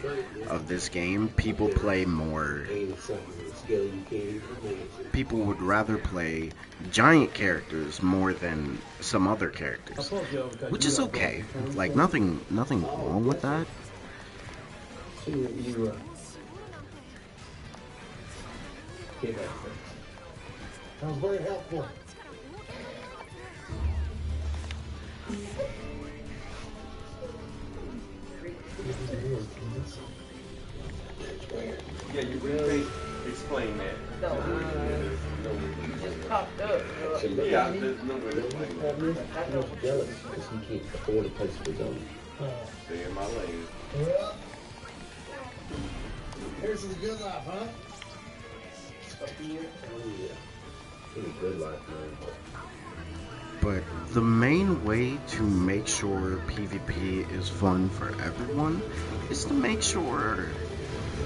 of this game, people would rather play giant characters more than some other characters, which is okay. Like, nothing wrong with that. You that was very helpful. Yeah, you really explain that. No, you just popped up. Yeah, there's no way to explain that. I'm jealous because he can't afford a place of his own. Stay in my lane. Yeah. Here's the good life, huh? Oh, yeah. Pretty good life, man. But the main way to make sure PvP is fun for everyone is to make sure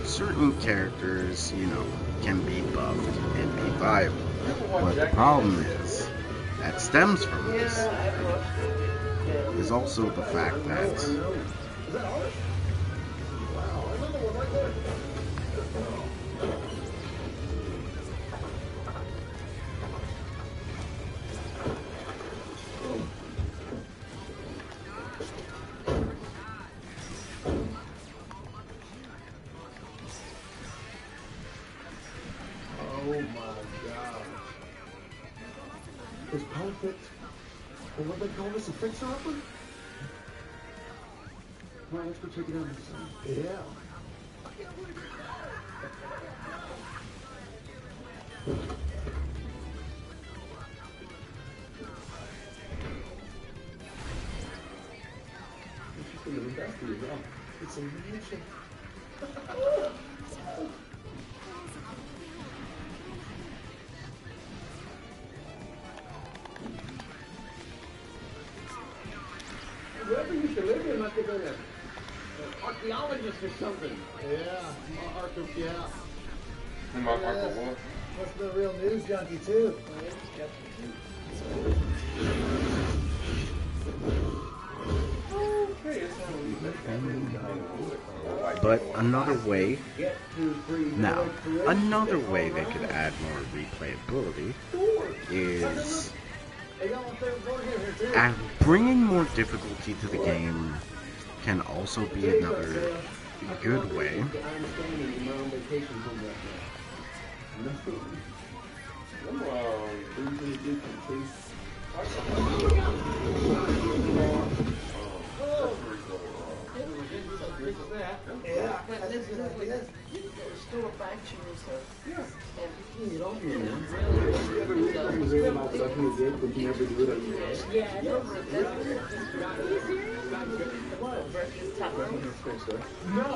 certain characters, can be buffed and be viable. But the problem that stems from this is also the fact that Is that ours? Wow, another one right there. God. Is perfect. Or what they call this, a fixer-upper? Alright, let's go check it out. Yeah. It's a mansion. Whoever used to live here must have been an archaeologist or something. Yeah. And my Arthur what? Must have been a real news junkie too. But another way they could add more replayability is bringing more difficulty to the game can also be another good way. Yeah, but this is like this. Store factories and you don't do that. No,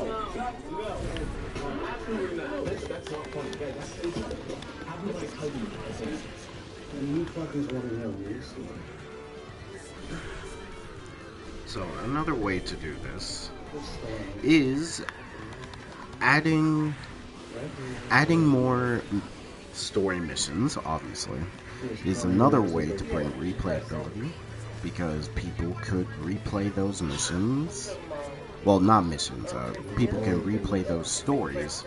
absolutely not. That's not funny. That's how do I tell you this? And you fuckers want to know this. So another way to do this is adding more story missions, obviously, is another way to bring replayability, because people could replay those missions. Well, not missions, people can replay those stories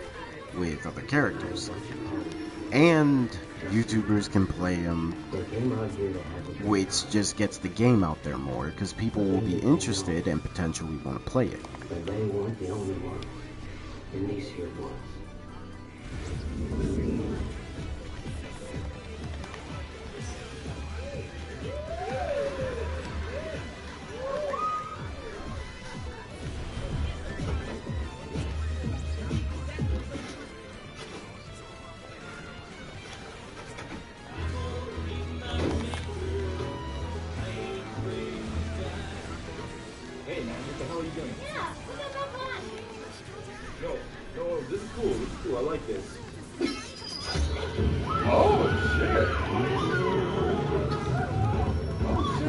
with other characters. And YouTubers can play them, which just gets the game out there more, because people will be interested and potentially want to play it. But they weren't the only one. And these here was. Hey man, what the hell are you doing? Yeah, look at that fun. No, this is cool. I like this. Oh shit!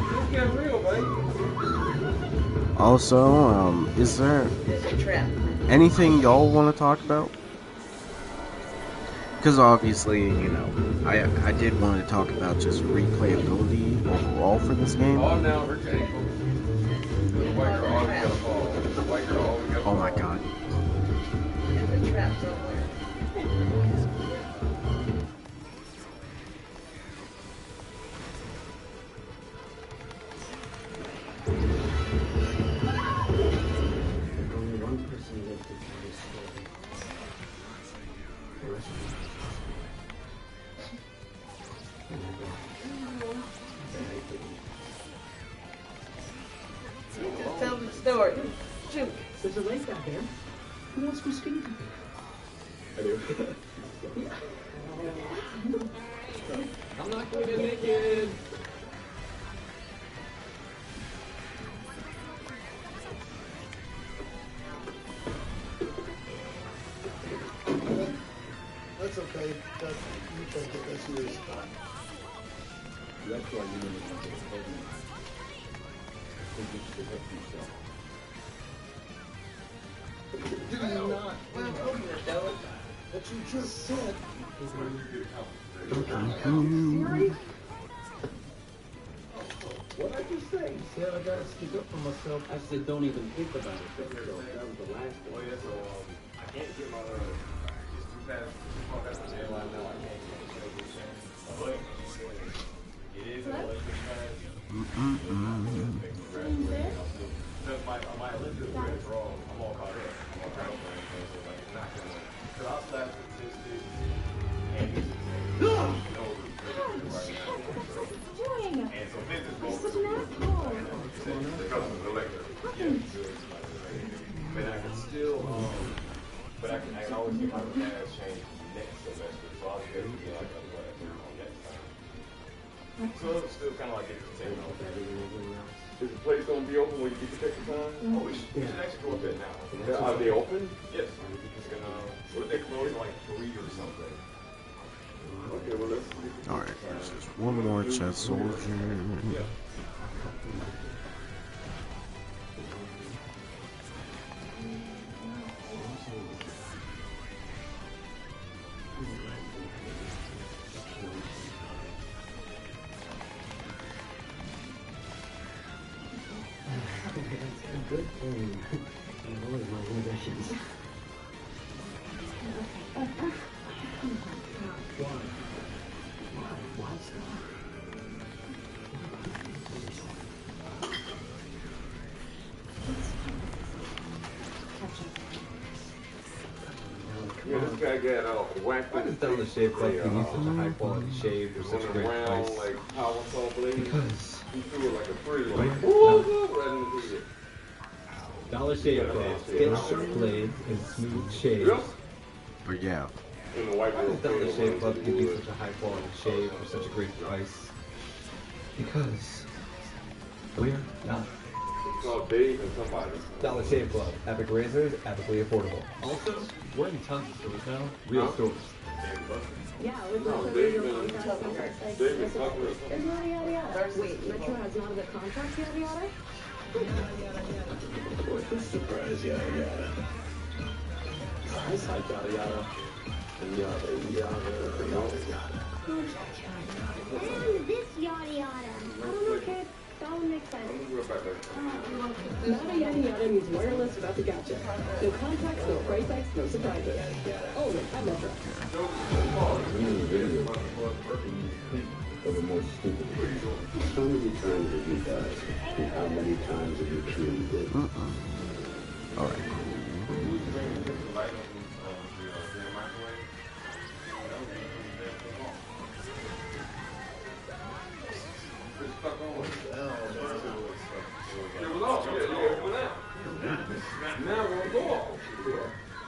This getting real, baby. Also, is there anything y'all want to talk about? Because obviously, you know, I did want to talk about just replayability overall for this game. Oh, now her ankles. The white girl always gotta fall. The white girl always gotta fall. Oh my god. There's a trap somewhere. Only one person lived to tell this story. The rest of us. And I Just tell them the story. Shoot. There's a lake out there. Who wants to go skiing today? I do. I'm not going to get naked. That's okay. You think that that's yours. That's why you never want to tell me. Think you should help yourself. Do you not? But you just said. What I just say? Said I gotta stick up for myself. I said don't even think about it. That was the last Oh one. yeah, so I can't get my it's too fast. Too far past the deadline now. I can't get it. But it is a because my Olympics were wrong. I'm all caught up. I'm all caught up. So like it's not gonna. Because I'll slap statistics and music. So it'll still kind of like get the same. Is the place gonna be open when you get to Texas time? Oh, we should actually go up there now. Are they open? Yes. What they close at like 3 or something. Okay, well let's. Alright, there's just one more chest soldier. Yeah. Good thing. I'm always my inhibitions. Why stop? Yeah, this guy got whacked. Why does Dollar Shave Club give you such a high quality shave for such a great price? Like power saw blade. Because he threw it like a free like right in the head. Dollar Shave Club, skin sharp blades and smooth shaves. Yep. But yeah. Why does Dollar Shave Club give you such a high quality shave for such a great price? Because we're not. It's called Dave and somebody. Dollar Shave Club, epic razors, epically affordable. Also, we're in tons of stores now, real stores. Yeah, with David contract, yada yada yada. Wait, Metro has not the contract yada yada? What's the surprise, yada yada? It's like yada yada. And yada yada. And this yada yada. I don't know, kid. That would make sense. Yada yada yada means wireless without the gotcha. No contracts, no price hikes, no surprises. Oh, no, I'm Metro. Of a more stupid. How many times have you died? And how many times have you truly did? Alright. Now we'll go off.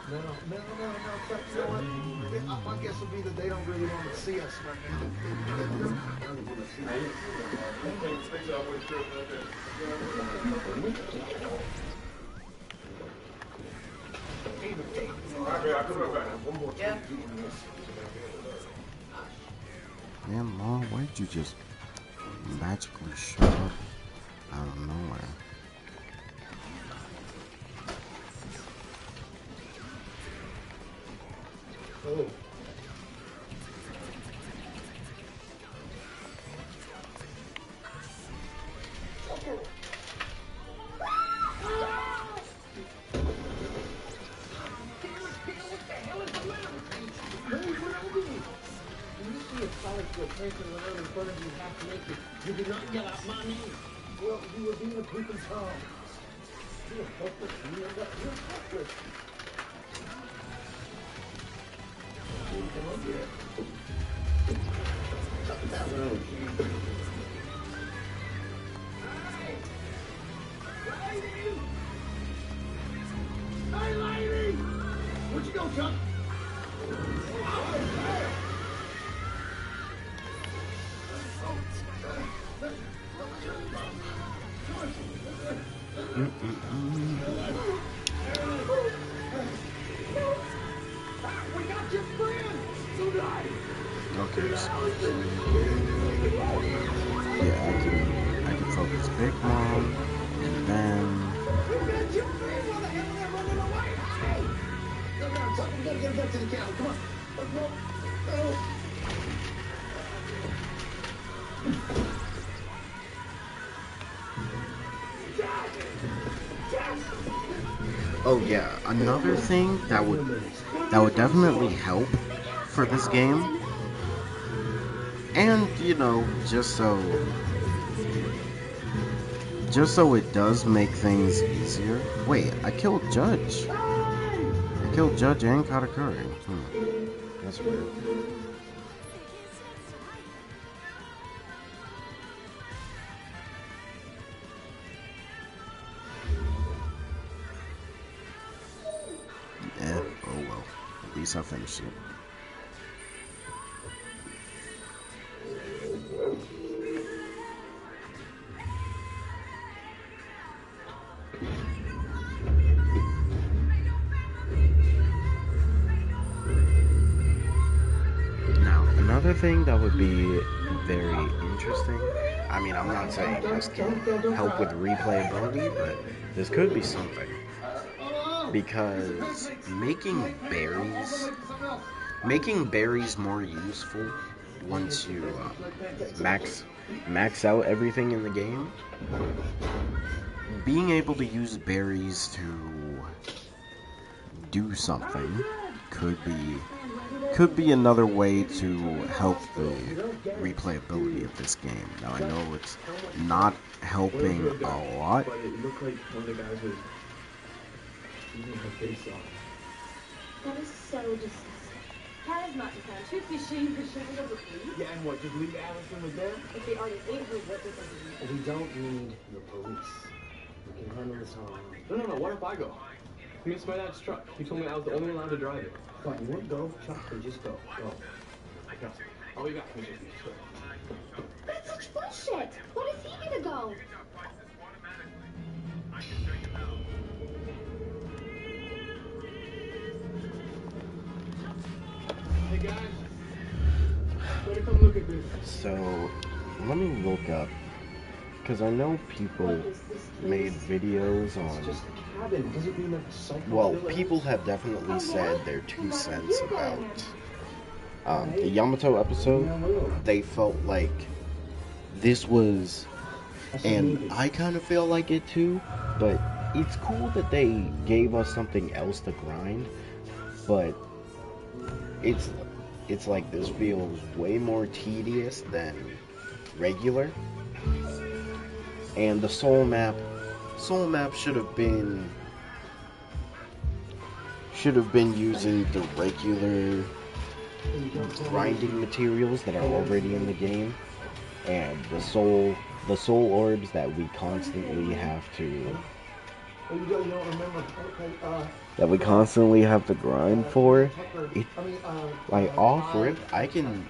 No. You know what? My guess would be that they don't really want to see us right now. Man, Mom, why did you just magically show up out of nowhere? Oh. You did not yell out my name. Well, you were being a creeping Tom. You're helpless. You're helpless. Come on, here. Up that road. Hey, lady! Where'd you go, Chuck? We got your friend tonight. Okay, so yeah, I can focus Big Mom, and then We got your friend. Why the hell are they running away? Hey! Come on, Chuck. We gotta get him back to the cabin. Come on. Let's go. oh yeah, another thing that would definitely help for this game, and you know, just so it does make things easier. Wait, I killed Judge. I killed Judge and Katakuri. That's weird. Oh well. At least I finished it. Another thing that would be very interesting, I mean, I'm not saying this can help with replayability, but this could be something. Because making berries more useful once you max out everything in the game, being able to use berries to do something could be another way to help the replayability of this game. Now I know it's not helping a lot. But it looked like one of the guys was eating her face off. That is so disgusting. That is not disgusting. Should be shamed for showing up with police. Yeah, and what? Just leave Allison with them? If they already ate her, what does that mean? We don't need the police. We can handle this on our own. No. What if I go? I missed my dad's truck. He told me I was the only one allowed to drive it. Fine, you want to go? Chuck, then just go. Go. I'll be back. That's such bullshit. What is he gonna go? Hey guys, better come look at this. So, let me look up, because I know people made videos on, well, people have definitely said their 2 cents about the Yamato episode. They felt like this was, and I kind of feel like it too, but it's cool that they gave us something else to grind, but it's like this feels way more tedious than regular. And the soul map should have been using the regular grinding materials that are already in the game, and the soul orbs that we constantly have to grind for. Like off rip, I can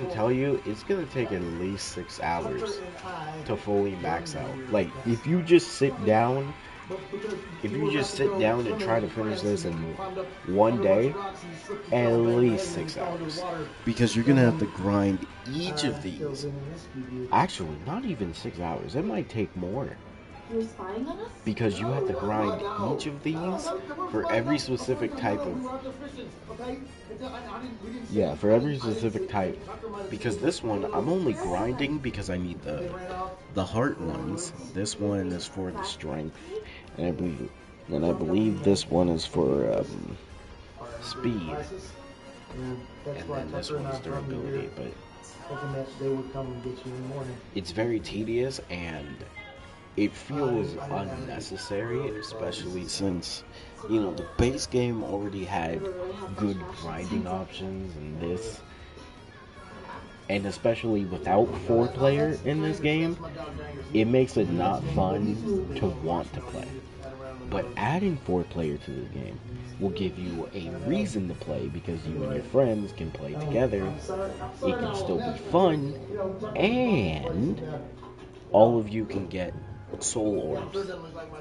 tell you it's gonna take at least 6 hours to fully max out. Like if you just sit down and try to finish this in one day, at least 6 hours, because you're gonna have to grind each of these. Actually, not even 6 hours. It might take more. You're spying on us? Because you have to grind each of these for every specific type of... Yeah, for every specific type. Because this one, I'm only grinding because I need the heart ones. This one is for the strength. And I believe this one is for speed. And then this one is durability. But it's very tedious and it feels unnecessary, especially since, you know, the base game already had good grinding options, and this, and especially without 4-player in this game, it makes it not fun to want to play. But adding 4-player to the game will give you a reason to play, because you and your friends can play together, it can still be fun, and all of you can get soul orbs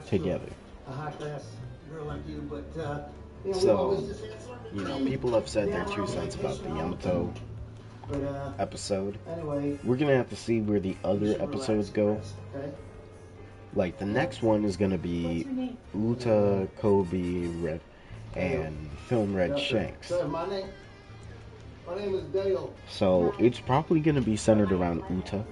together. So, you know, people have said their 2 cents about the Yamato episode. We're gonna have to see where the other episodes go. Like, the next one is gonna be Uta, Kobe, Red, and Film Red Shanks. My name is Dale. So, it's probably gonna be centered around Uta.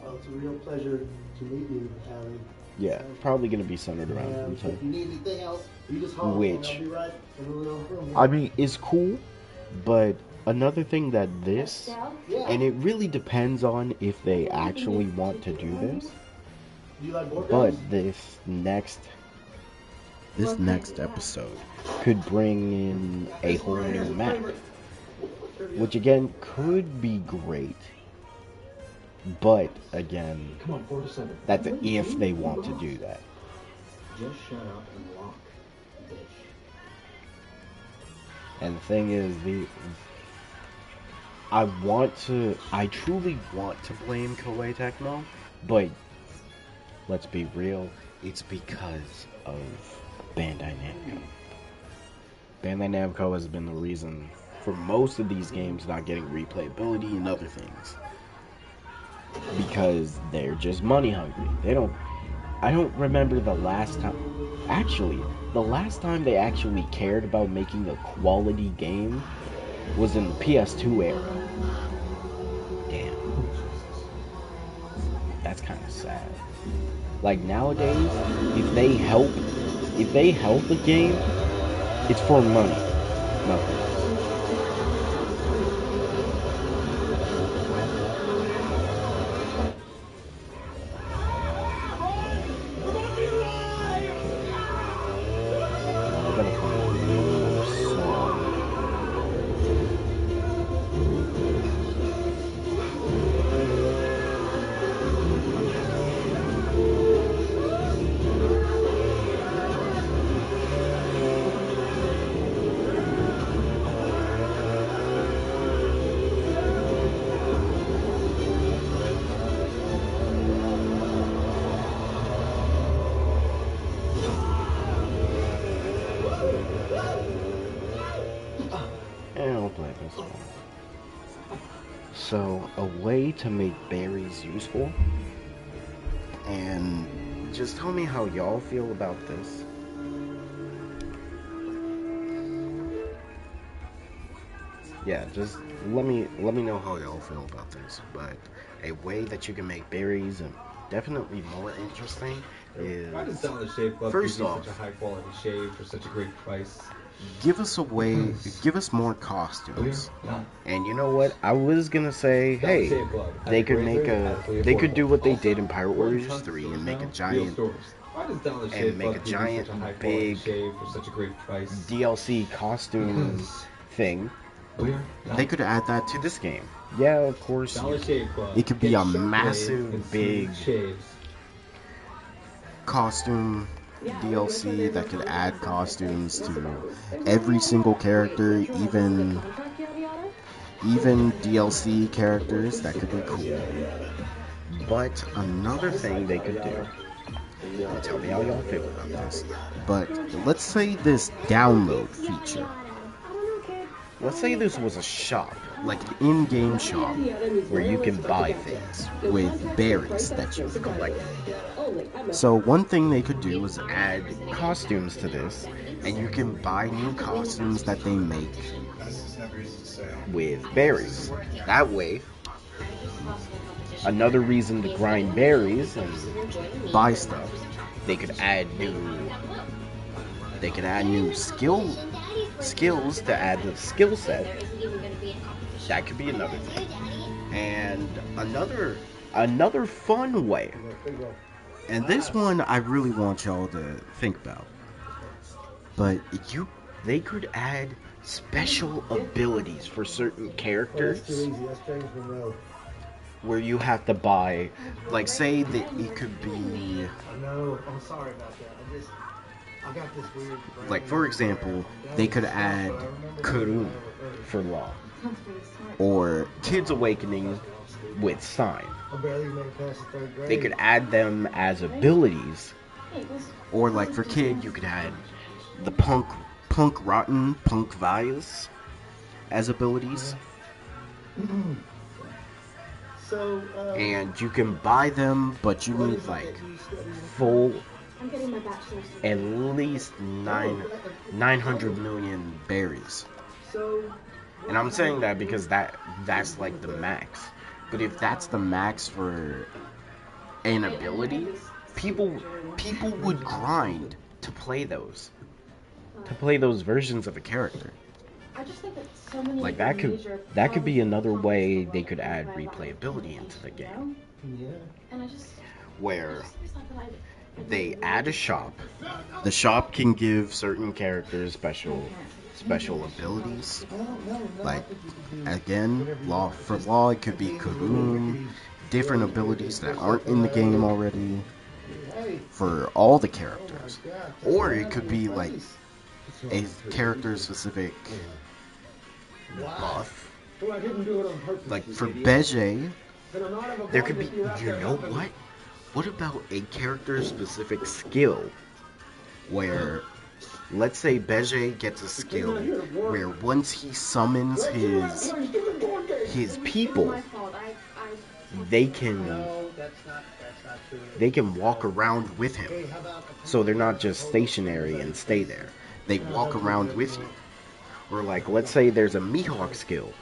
Well, it's a real pleasure to meet you, Harry. Yeah, probably gonna be centered around Uta. If you need anything else, you just holler. Which, I'll be right in a little room. I mean, is cool, but another thing that this, and it really depends on if they actually want to do this, but this next episode could bring in a whole new map, which again could be great. But again, that's if they want to do that. Just shut up and walk, bitch. And the thing is, I truly want to blame Koei Tecmo, but let's be real, it's because of Bandai Namco. Bandai Namco has been the reason for most of these games not getting replayability and other things. Because they're just money hungry. I don't remember the last time. Actually, the last time they actually cared about making a quality game was in the PS2 era. Damn. That's kind of sad. Like nowadays, if they help a game, it's for money. Nothing else. So, a way to make berries useful, and just tell me how y'all feel about this. Yeah, just let me know how y'all feel about this. But a way that you can make berries and definitely more interesting is, first off, such a high quality shave for such a great price. Give us more costumes. And you know what? I was gonna say, hey, they could do what they did in Pirate Warriors 3 and make a giant big DLC costume thing. They could add that to this game. Yeah, of course. It could be a massive, big costume DLC that could add costumes to every single character, even DLC characters. That could be cool. But another thing they could do, and tell me how y'all feel about this, but let's say this download feature, let's say this was a shop, like an in-game shop, where you can buy things with berries that you've collected. So one thing they could do is add costumes to this, and you can buy new costumes that they make with berries. That way, another reason to grind berries and buy stuff, they could add new skills to add the skill set. That could be another thing. And another fun way, and this one I really want y'all to think about, but they could add special abilities for certain characters where you have to buy, like, say that it could be, I'm sorry about that. I got this weird, like, for example, they could add Karun for Law, or Kids Awakening with Sign. They could add them as abilities, or like for Kid, you could add the Punk Rotten, Punk Vias as abilities. And you can buy them, but you need like full, at least 900 million berries. And I'm saying that because that's like the max. But if that's the max for an ability, people would grind to play those versions of a character. Like that could be another way they could add replayability into the game, where they add a shop. The shop can give certain characters special abilities. Like, again, for Law, it could be Karun, different abilities that aren't in the game already for all the characters. Or it could be like a character-specific buff. Like for Beje, there could be, you know what? What about a character-specific skill where let's say Beige gets a skill where once he summons his people, they can walk around with him. So they're not just stationary and stay there. They walk around with you. Or like, let's say there's a Mihawk skill.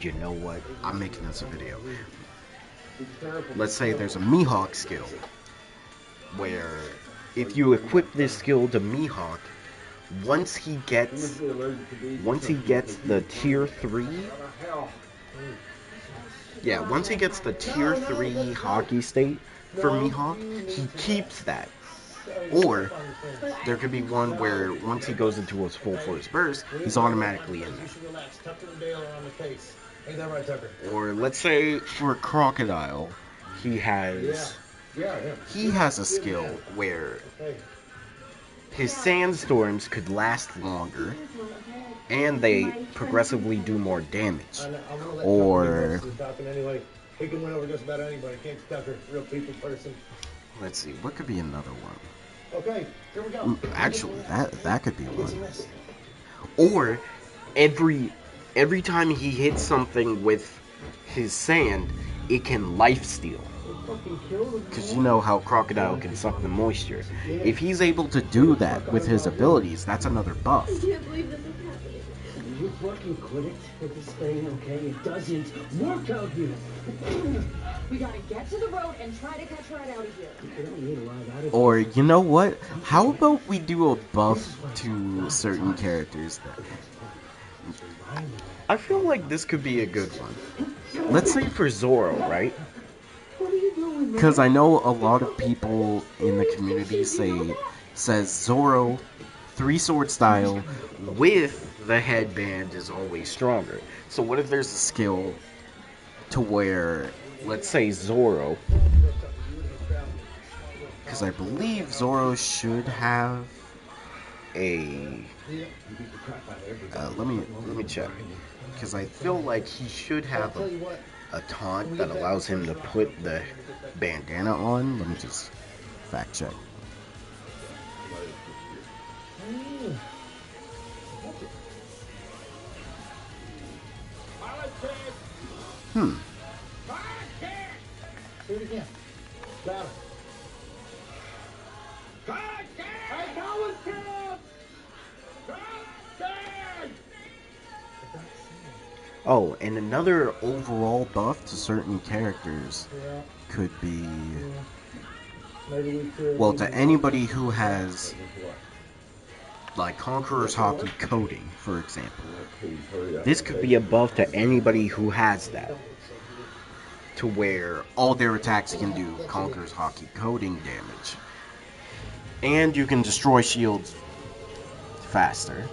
You know what? I'm making this a video. Let's say there's a Mihawk skill where if you equip this skill to Mihawk, once he gets the tier 3, once he gets the tier 3 hockey state for Mihawk, he keeps that. Or there could be one where once he goes into his full force burst, he's automatically in there. Or let's say for Crocodile, he has a skill where his sandstorms could last longer and they progressively do more damage. Or he can win over just about anybody. Can't stuck her. Real people person. Let's see, what could be another one? Okay, here we go. Actually, that could be one. Or every time he hits something with his sand, it can lifesteal. Because you know how Crocodile can suck the moisture. If he's able to do that with his abilities, that's another buff. You fucking quit it with this thing, okay? It doesn't work out here. We gotta get to the road and try to catch right out of here. Or, you know what? How about we do a buff to certain characters then? I feel like this could be a good one. Let's say for Zoro, right? Because I know a lot of people in the community says Zoro 3-sword style with the headband is always stronger. So what if there's a skill to where, let's say Zoro, because I believe Zoro should have a let me check, because I feel like he should have a taunt that allows him to put the bandana on. Let me just fact check. Do it again. Louder. Oh, and another overall buff to certain characters could be, well, to anybody who has, like, Conqueror's Hockey coding, for example. This could be a buff to anybody who has that, to where all their attacks can do Conqueror's Hockey coding damage. And you can destroy shields faster.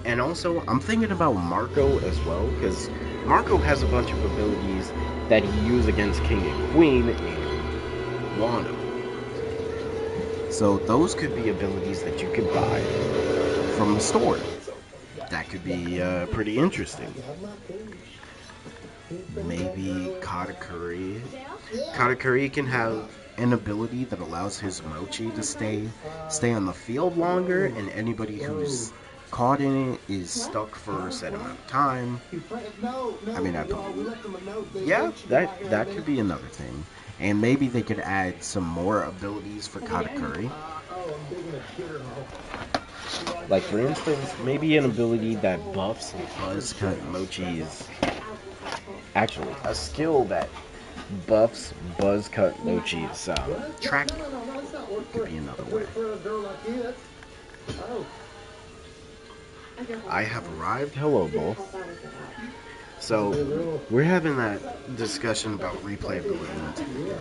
And also, I'm thinking about Marco as well, because Marco has a bunch of abilities that he used against King and Queen in Wano. So those could be abilities that you could buy from the store. That could be pretty interesting. Maybe Katakuri. Katakuri can have an ability that allows his Mochi to stay on the field longer, and anybody who's caught in it is stuck for a set amount of time. I mean, yeah, that could be another thing. And maybe they could add some more abilities for Katakuri. Like, for instance, maybe an ability that buffs and buzzcut Mochi's... Actually, a skill that buffs buzzcut Mochi's tracking could be another way. I have arrived. Hello, both. So, we're having that discussion about replayability again.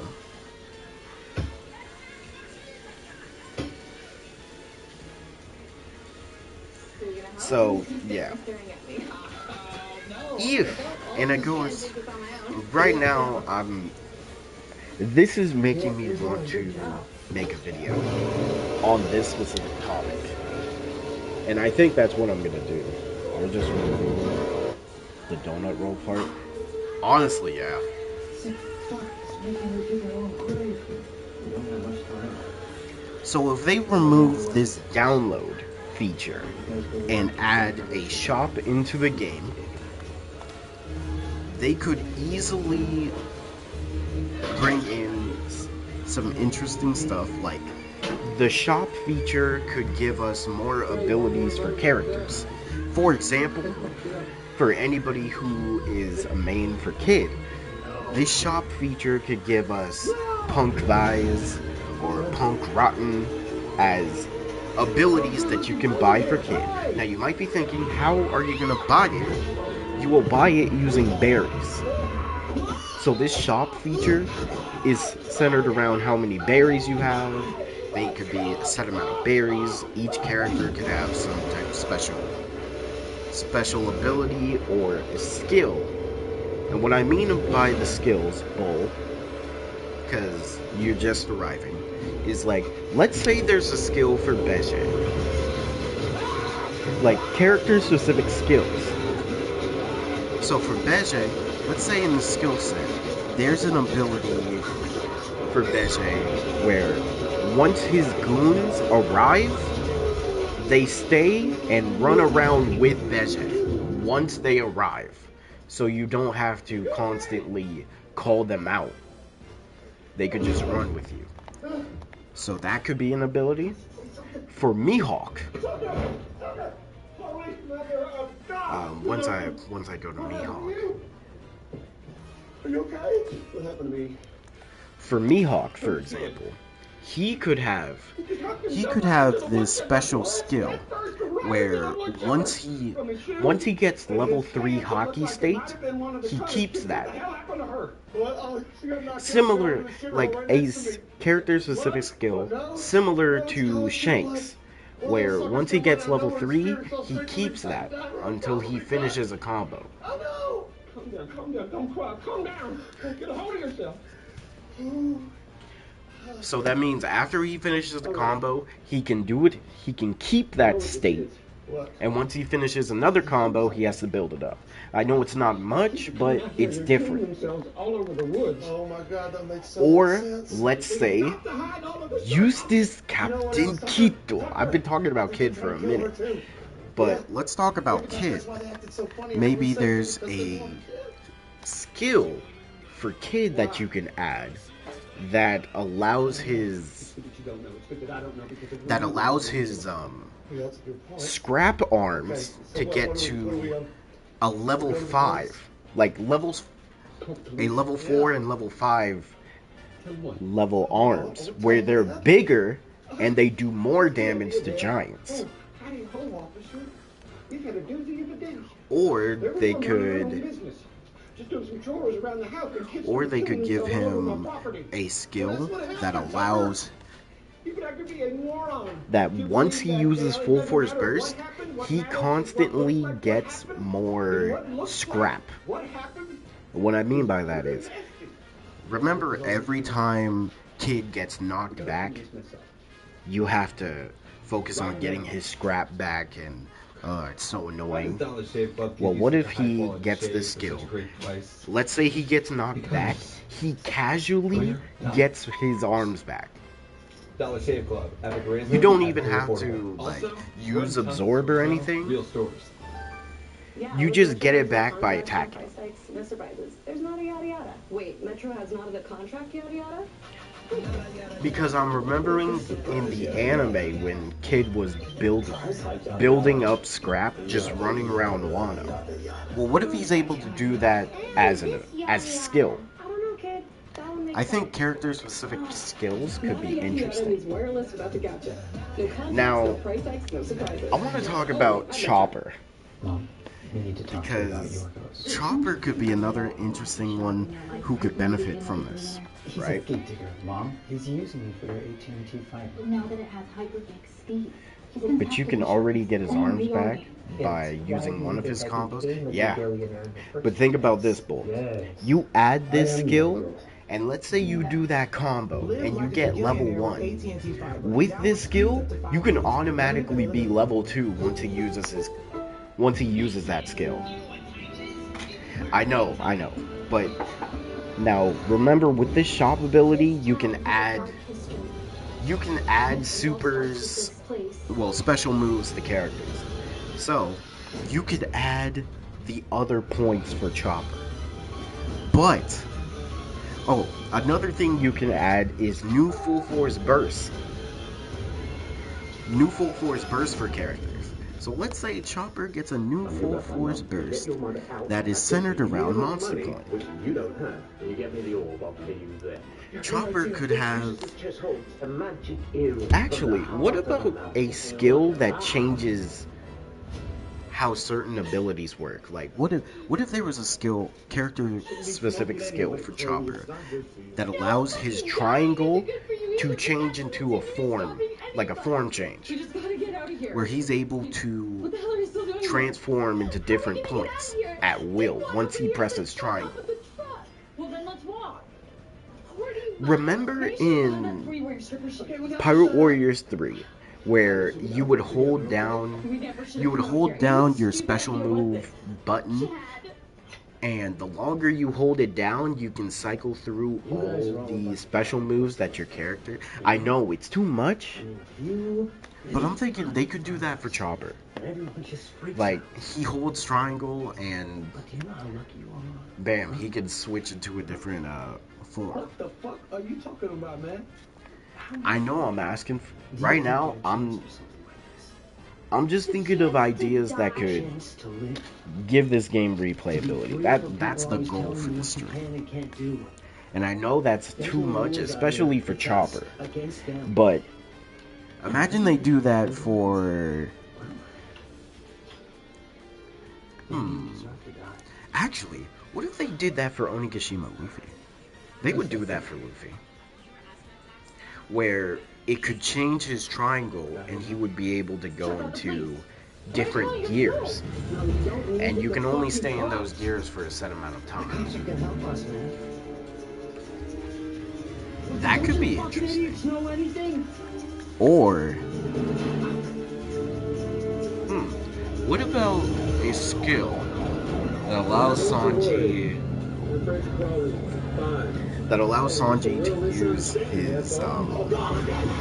So, yeah. And it goes, right now, this is making me want to make a video on this specific topic. And I think that's what I'm gonna do. I'll just remove the donut roll part. Honestly, yeah. So if they remove this download feature and add a shop into the game, they could easily bring in some interesting stuff. Like, the shop feature could give us more abilities for characters. For example, for anybody who is a main for Kid, this shop feature could give us Punk Vise or Punk Rotten as abilities that you can buy for Kid. Now you might be thinking, how are you going to buy it? You will buy it using berries. So this shop feature is centered around how many berries you have. They could be a set amount of berries. Each character could have some type of special ability or a skill. And what I mean by the skills, Bull, because you're just arriving, is like, let's say there's a skill for Beje. Like, character-specific skills. So for Beje, let's say in the skill set, there's an ability for Beje where once his goons arrive, they stay and run around with Beje once they arrive. So you don't have to constantly call them out. They could just run with you. So that could be an ability. For Mihawk, once I go to Mihawk. Are you okay? What happened to me? For Mihawk, for example, he could have this special skill where once he gets level 3 hockey state, he keeps that. Similar, like a character-specific skill, similar to Shanks, where once he gets level 3, he keeps that until he finishes a combo. Oh no! Calm down, don't cry, calm down. Get a hold of yourself. So that means after he finishes the combo, he can do it, he can keep that state. And once he finishes another combo, he has to build it up. I know it's not much, but it's different. Oh my God, that makes so Or, much sense. let's say, Eustace Captain Quito. I've been talking about Kid for a minute. But let's talk about Kid. Maybe there's a skill for Kid that you can add that allows his scrap arms to get to a level 5, like a level 4 and level 5 level arms, where they're bigger and they do more damage to giants. Or they could give him a skill that allows that once he uses full force burst, he constantly gets more scrap. What I mean by that is, remember every time Kid gets knocked back, you have to focus on getting his scrap back, and it's so annoying. Well, what if he gets this skill? Let's say he gets knocked back, he casually gets his arms back. You don't even have to like use absorb or anything. You just get it back by attacking. No surprises. There's not a yada yada. Wait, Metro has not a contract yada yada? Because I'm remembering in the anime when Kid was building up scrap, just running around Wano. Well, what if he's able to do that as a skill? I don't know, Kid. I think character-specific skills could be interesting. Now, I want to talk about Chopper. Because Chopper could be another interesting one who could benefit from this, right? He's a gig digger, Mom. He's using me for your AT&T fiber. Now that it has hyperkick speed. But you can already get his arms back by using one of his combos. Yeah. But think about this, Bull. You add this skill, and let's say you do that combo, and you get level 1. With this skill, you can automatically be level 2 once he uses that skill. I know. But now remember, with this shop ability, you can add you can add supers, well, special moves to characters. So, you could add the other points for Chopper. But, oh, another thing you can add is new full force bursts. New full force bursts for characters. So let's say Chopper gets a new full force burst that is centered around Monster Point. Chopper could have... Actually, what about a skill that changes how certain abilities work? Like, what if there was a skill, character-specific skill for Chopper that allows his triangle to change into a form, like a form change, where he's able to transform into different points at will once he presses triangle. Remember in Pirate Warriors 3 where you would hold down your special move button, and the longer you hold it down, you can cycle through all the special moves that your character... I know, it's too much, but I'm thinking they could do that for Chopper. Like, he holds triangle, and bam, he can switch into a different form. What the fuck are you talking about, man? I know I'm asking... Right now, I'm just thinking of ideas that could give this game replayability. That's the goal for the stream. And I know that's too much, especially for Chopper. But imagine they do that for... Actually, what if they did that for Onigashima Luffy? They would do that for Luffy. Where it could change his triangle and he would be able to go into different gears. And you can only stay in those gears for a set amount of time. That could be interesting. Or, what about a skill that allows Sanji to use his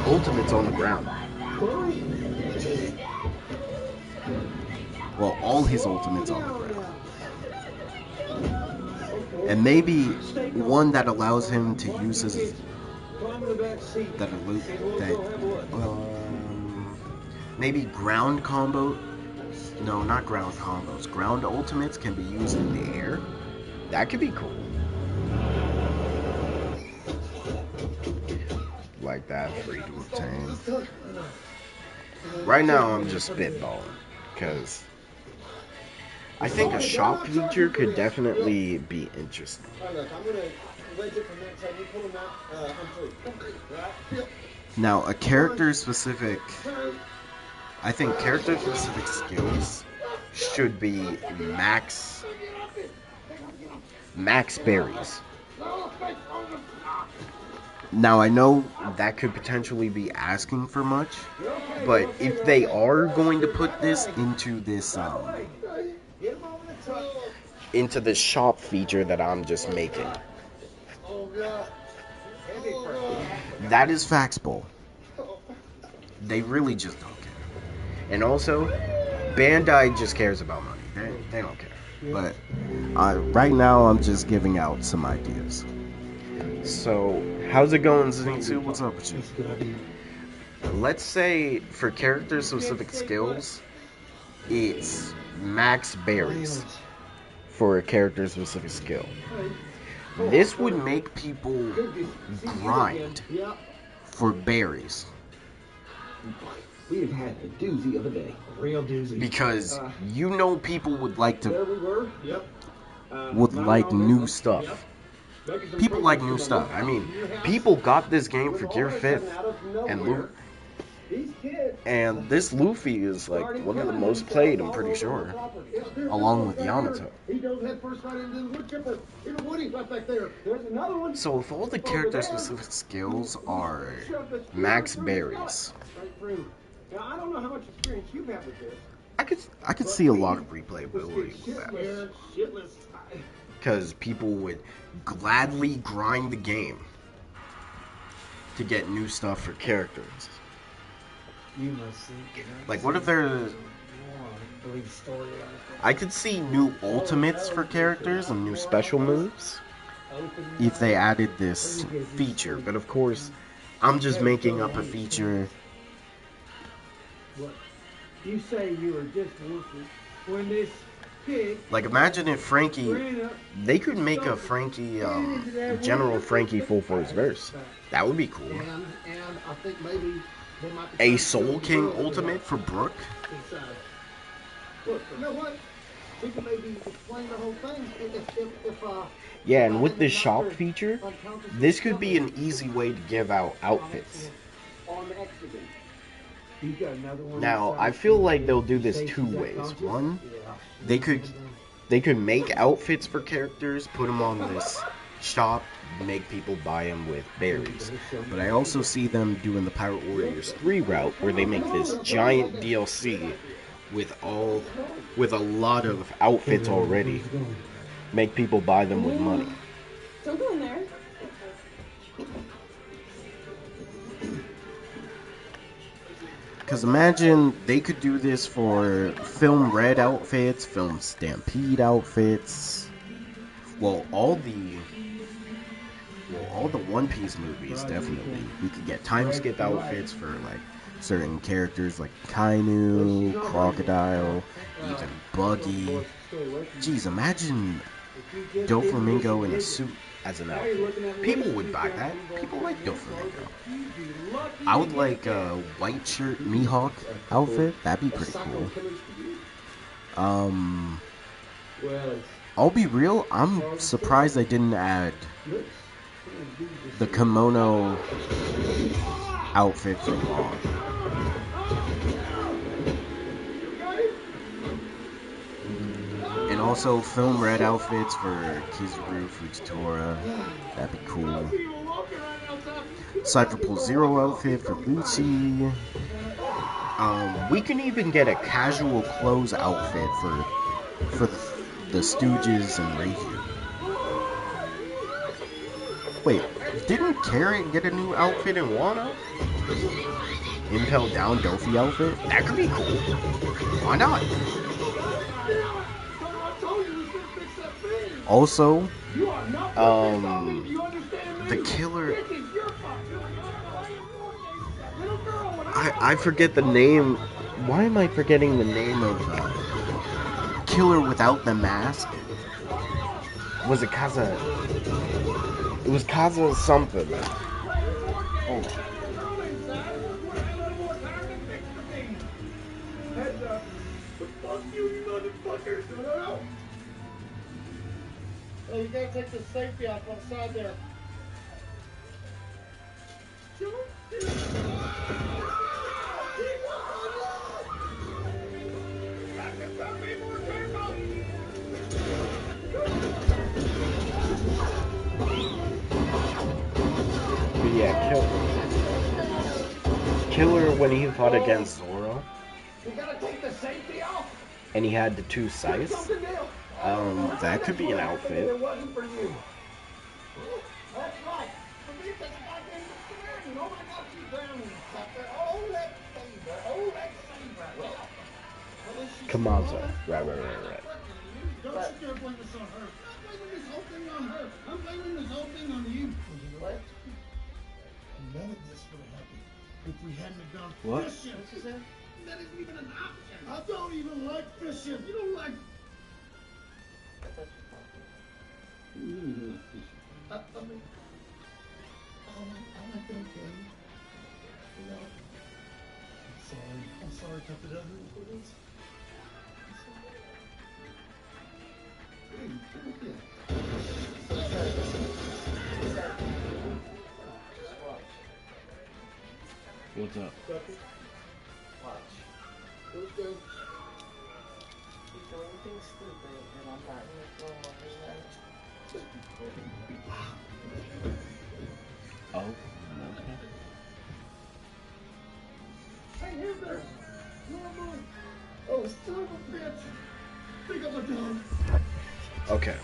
ultimates on the ground? Well, all his ultimates on the ground. And maybe one that allows him to use his... maybe ground combo... No, not ground combos. Ground ultimates can be used in the air. That could be cool. Like that, free to obtain. Right now, I'm just spitballing, because I think a shop feature could definitely be interesting. Now, I think character-specific skills should be max berries. Now, I know that could potentially be asking for much, but if they are going to put this into this shop feature that I'm just making, that is Faxbull. They really just don't care. And also, Bandai just cares about money. They don't care. But right now, I'm just giving out some ideas. So, how's it going, Zenitsu? What's up with you? Let's say for character-specific skills, it's max berries for a character-specific skill. This would make people grind for berries. We've had a doozy of a day. Real doozy. Because you know people would like to... would like new stuff. People like new stuff. I mean, people got this game for Gear 5th and Luffy. And this Luffy is like one of the most played, I'm pretty sure. Along with Yamato. So if all the character-specific skills are max berries, I don't know how much experience you have with this. I could see a lot of replayability with that. Because people would gladly grind the game to get new stuff for characters. You must think. Like, what if there... I could see new ultimates for characters and new special moves if they added this feature. But of course, I'm just making up a feature. You say you were just working when this pig... Like, imagine if Frankie... They could make a Frankie, General Frankie full force verse. That would be cool. And I think maybe they might A Soul King ultimate for Brooke? Look, you know what? We can maybe explain the whole thing if yeah, and with this shop feature, this could be an easy way to give out outfits. Now, I feel like they'll do this two ways. One, they could make outfits for characters, put them on this shop, make people buy them with berries. But I also see them doing the Pirate Warriors 3 route, where they make this giant DLC with a lot of outfits already. Make people buy them with money. Don't go in there. Because imagine they could do this for Film Red outfits, Film Stampede outfits. Well, all the One Piece movies, definitely. We could get time skip outfits for, like, certain characters like Kainu, Crocodile, even Buggy. Jeez, imagine Doflamingo in a suit as an outfit. People would buy that. People like Doflamingo. I would like a white shirt Mihawk outfit. That'd be pretty cool. I'll be real, I'm surprised they didn't add the kimono outfit for Long. And also Film Red outfits for Kizaru, Fujitora. That'd be cool. Cypher Pool Zero outfit for Lucci. We can even get a casual clothes outfit for the Stooges and Reiju. Wait, didn't Carrot get a new outfit in Wano? Impel Down Dofi outfit? That could be cool. Why not? Also, the killer... I forget the name. Why am I forgetting the name of Killer Without the Mask? Was it Kaza? It was Kaza something. Hold on. Hey, you gotta take the safety off on the side there. But yeah, Killer when he fought against Zoro, and he had the two scythes. That could be an outfit. Kamaza. Right. Don't you dare blame this on her. I'm blaming this whole thing on her. I'm blaming this whole thing on you. What? None of this would have happened if we hadn't have gone fishing. What you said? That isn't even an option. I don't even like fishing. You don't like... I mean, I like that game. You know, I'm sorry, cut the other influence. What's up? Watch. What's good? You do anything stupid, and I'm not going to throw on his head. Oh, okay. Hey, here there. You want mine? Oh, son of a bitch. Pick up my dog. Okay.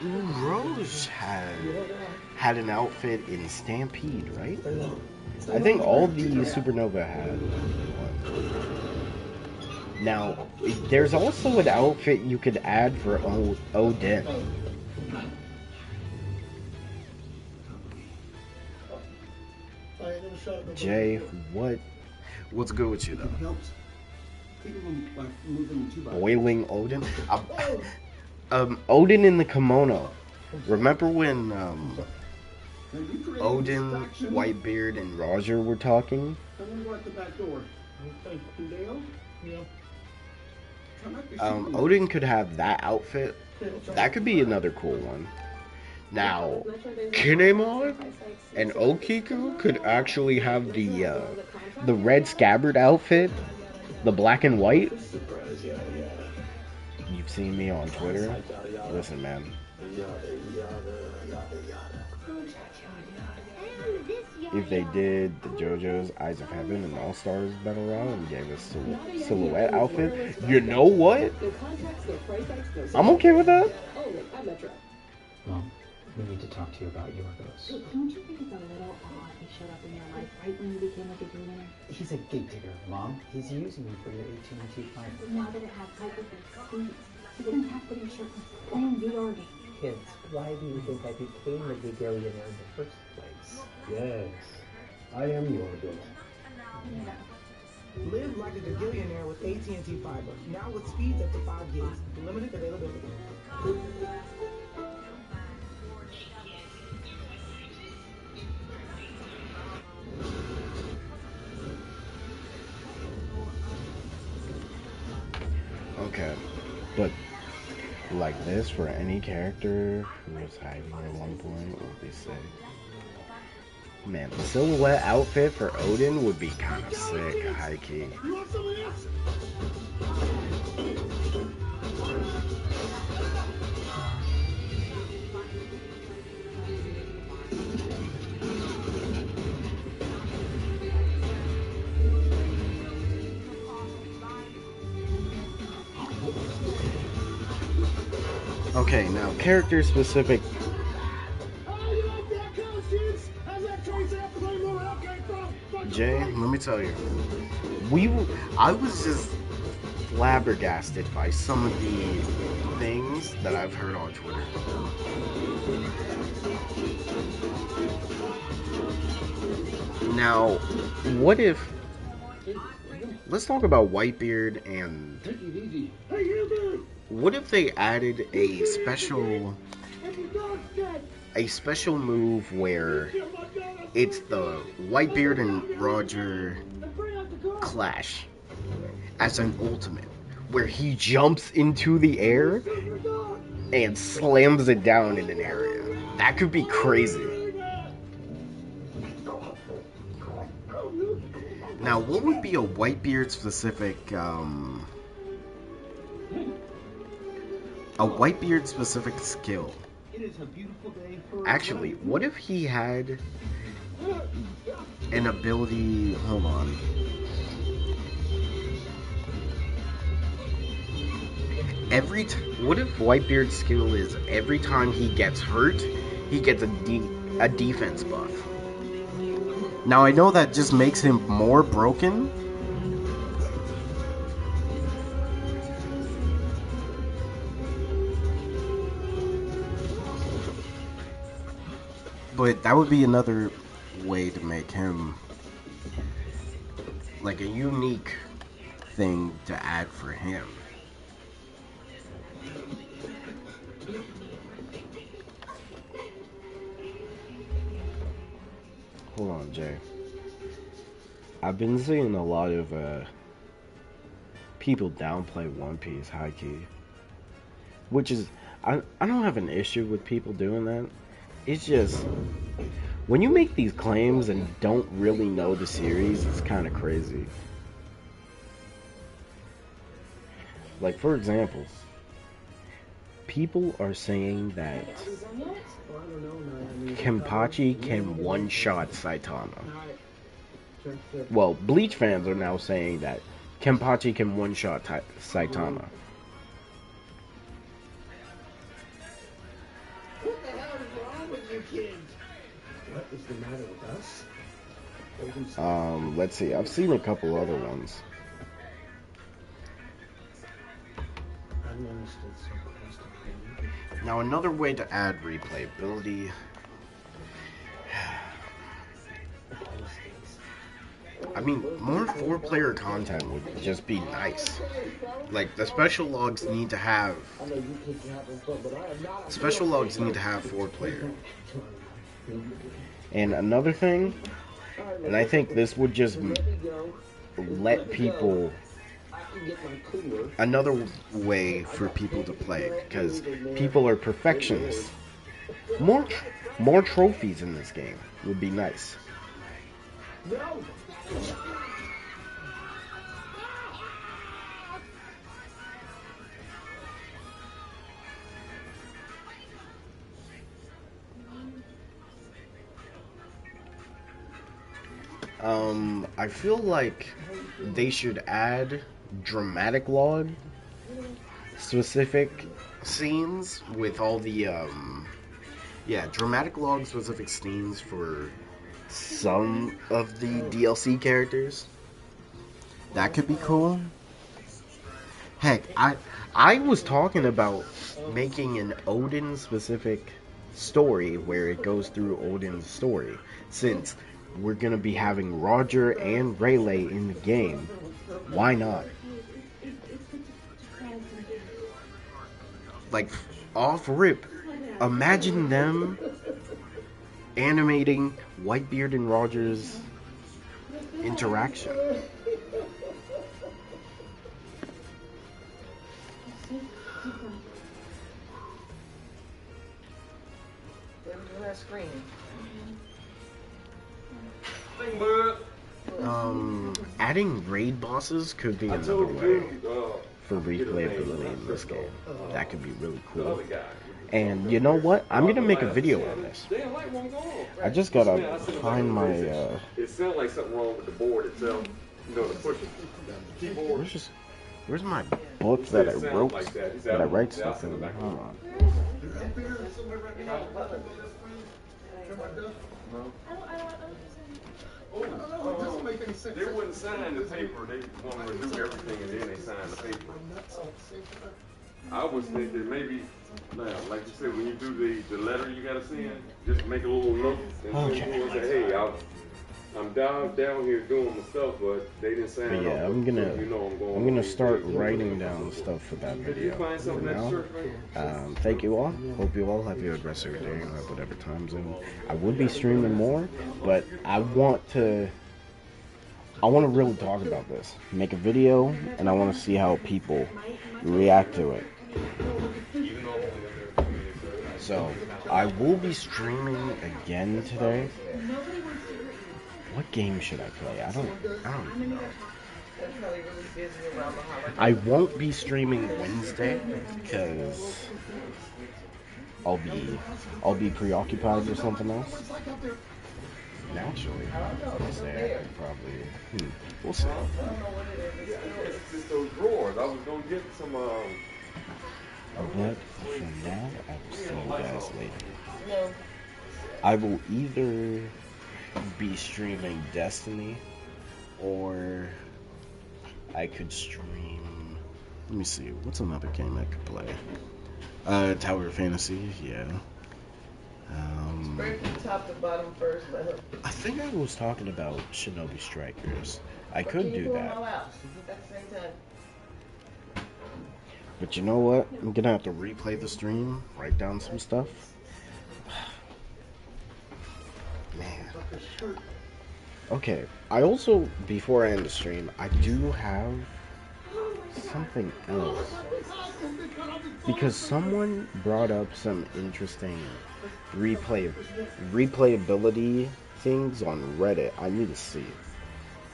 Rose had an outfit in Stampede, right? I think all the Supernova had one. Now, there's also an outfit you could add for Odin. Jay, what's good with you though? Boiling Odin? Odin in the kimono. Remember when Odin, Whitebeard, and Roger were talking? Odin could have that outfit. That could be another cool one. Now, Kinemon and Okiku could actually have the red scabbard outfit, the black and white. You've seen me on Twitter. Listen, man. If they did the JoJo's Eyes of Heaven and All Stars Battle Royale and gave us silhouette outfit, you know what? I'm okay with that. Well, we need to talk to you about Yorgos. Don't you think it's a little odd he showed up in your life right when you became a billionaire? He's a gig digger, Mom. He's using you for your AT&T fiber. Now that it has hyperfix speeds, he didn't have to be sure playing VR games. Kids, why do you think I became a billionaire in the first place? Yes, I am Yorgos. Yeah. Live like a billionaire with AT&T fiber. Now with speeds up to 5 gigs. Limited availability. Okay, but like this for any character who was hiding at one point would be sick. Man, the silhouette outfit for Odin would be kind of sick, high key. Okay, now character specific. Jay, let me tell you, I was just flabbergasted by some of the things that I've heard on Twitter. Now, what if, let's talk about Whitebeard and, what if they added a special move where it's the Whitebeard and Roger clash as an ultimate, where he jumps into the air and slams it down in an area. That could be crazy. Now, what would be a Whitebeard specific, skill? Actually, what if he had an ability, hold on. What if Whitebeard's skill is every time he gets hurt, he gets a defense buff? Now, I know that just makes him more broken. But that would be another way to make him like a unique thing to add for him. Hold on, Jay. I've been seeing a lot of people downplay One Piece high key, which is I don't have an issue with people doing that. It's just when you make these claims and don't really know the series, it's kind of crazy. Like, for example, people are saying that Kenpachi can one-shot Saitama. Well, Bleach fans are now saying that Kenpachi can one-shot Saitama. What is the matter with us? Let's see. I've seen a couple other ones. Now, another way to add replayability. I mean, more 4-player content would just be nice. Like, the special logs need to have 4-player. And another thing, and I think this would just let people, another way for people to play, because people are perfectionists. More trophies in this game would be nice. I feel like they should add dramatic log specific scenes with all the dramatic log specific scenes for some of the DLC characters. That could be cool. Heck, I was talking about making an Odin specific story where it goes through Odin's story, since we're gonna be having Roger and Rayleigh in the game. Why not? Like, off rip, imagine them animating Whitebeard and Roger's interaction. Adding raid bosses could be another way for replayability in this game. That could be really cool. And you know what? I'm gonna make a video on this. I just gotta find my It sounds like something wrong with the board itself. You know, the push keyboard. Where's my book that I wrote, that I write stuff in? Hold on. They wouldn't sign the paper. They want to do everything and then they sign the paper. I was thinking maybe, like you said, when you do the letter you gotta send, just make a little note and say, hey, I'm down here doing my stuff, but they didn't sign. But yeah, I'm gonna start writing down stuff for that video. For now, thank you all. Hope you all have a good rest of your day at whatever time zone. I would be streaming more, but I want to really talk about this. Make a video, and I want to see how people react to it. So I will be streaming again today. What game should I play? I don't know. I won't be streaming Wednesday because I'll be preoccupied with something else. Naturally, Wednesday I could probably we'll see. It's just those drawers. I was gonna get some But for now, I will see you guys later. I will either be streaming Destiny, or I could stream, let me see, what's another game I could play? Tower Fantasy, yeah. Scrape from top to bottom first, I think I was talking about Shinobi Strikers. I could do that. But you know what? I'm gonna have to replay the stream, write down some stuff. Man. Okay, I also, before I end the stream, I do have something else. Because someone brought up some interesting replayability things on Reddit. I need to see it.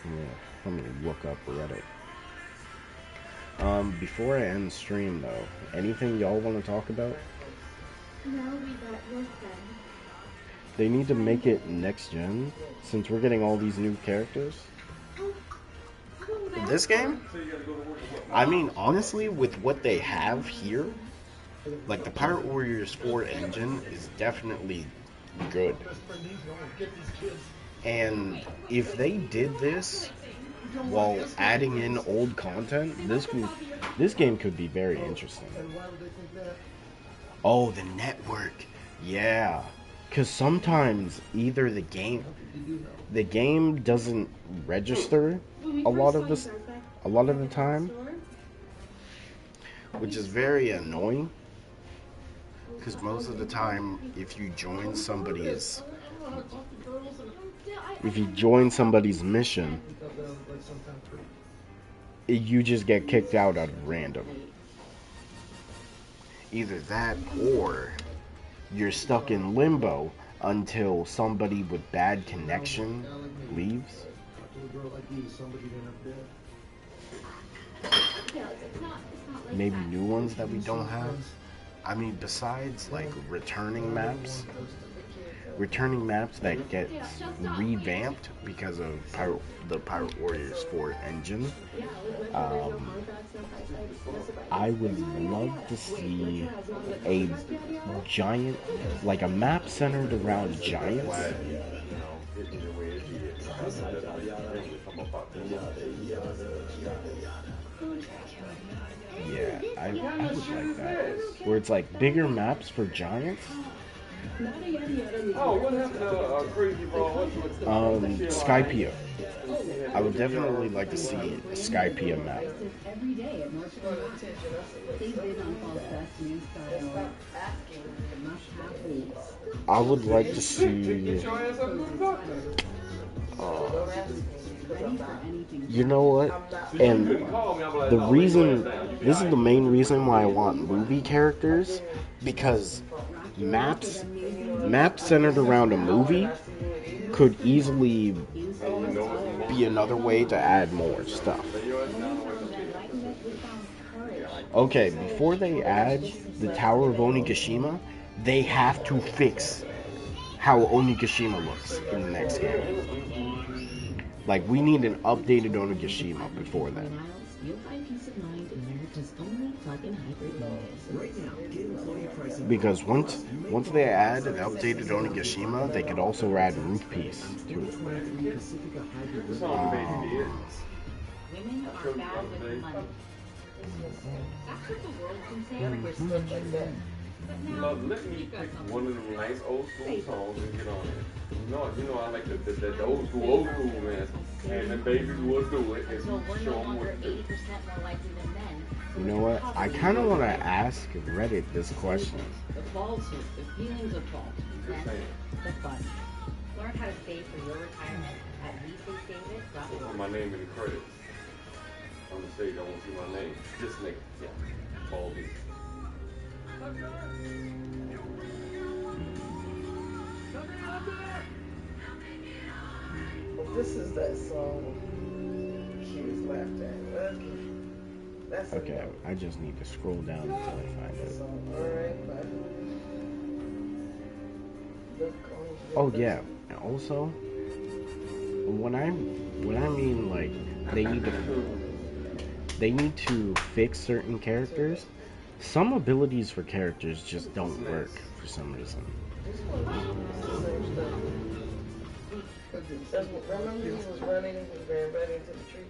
Yeah, let me look up Reddit. Before I end the stream though, anything y'all want to talk about? No, we got your friend. They need to make it next gen, since we're getting all these new characters. This game? I mean, honestly, with what they have here, like the Pirate Warriors 4 engine is definitely good. And if they did this while adding in old content, this game could be very interesting. Oh, the network. Yeah. Because sometimes either the game doesn't register a lot of the time, which is very annoying. Because most of the time, if you join somebody's mission, you just get kicked out of random. Either that, or you're stuck in limbo until somebody with bad connection leaves. Maybe new ones that we don't have. I mean, besides like returning maps that get revamped because of the Pirate Warriors 4 engine. I would love to see a giant, like a map centered around giants. Yeah, I would like that. Where it's like bigger maps for giants. Oh, what happened to Crazy Bro? Skypea. I would definitely like to see a Skypea map. I would like to see. You know what? And this is the main reason why I want movie characters, because maps centered around a movie could easily be another way to add more stuff. Okay, before they add the Tower of Onigashima, they have to fix how Onigashima looks in the next game. Like, we need an updated Onigashima before that. Because once they add an updated Onigashima, they could also add Roof Piece to it. Women are bad with money. That's what the world's been saying. Let me pick one of them nice old school songs and get on it. You know, I like the old school, man. And then babies will do it and show them what to do. You know what? I kind of want to ask Reddit this question. The falsehood, the feelings of fault, then the fun. Learn how to save for your retirement at WeSaySaveIt.org. Put my name in the credits. On the stage, I won't see my name. This nigga, yeah, all these. This is that song kids laughed at. That's okay, I just need to scroll down until I find it. Oh yeah, and also when I mean like they need to fix certain characters. Some abilities for characters just don't work for some reason. Remember he was running into the tree?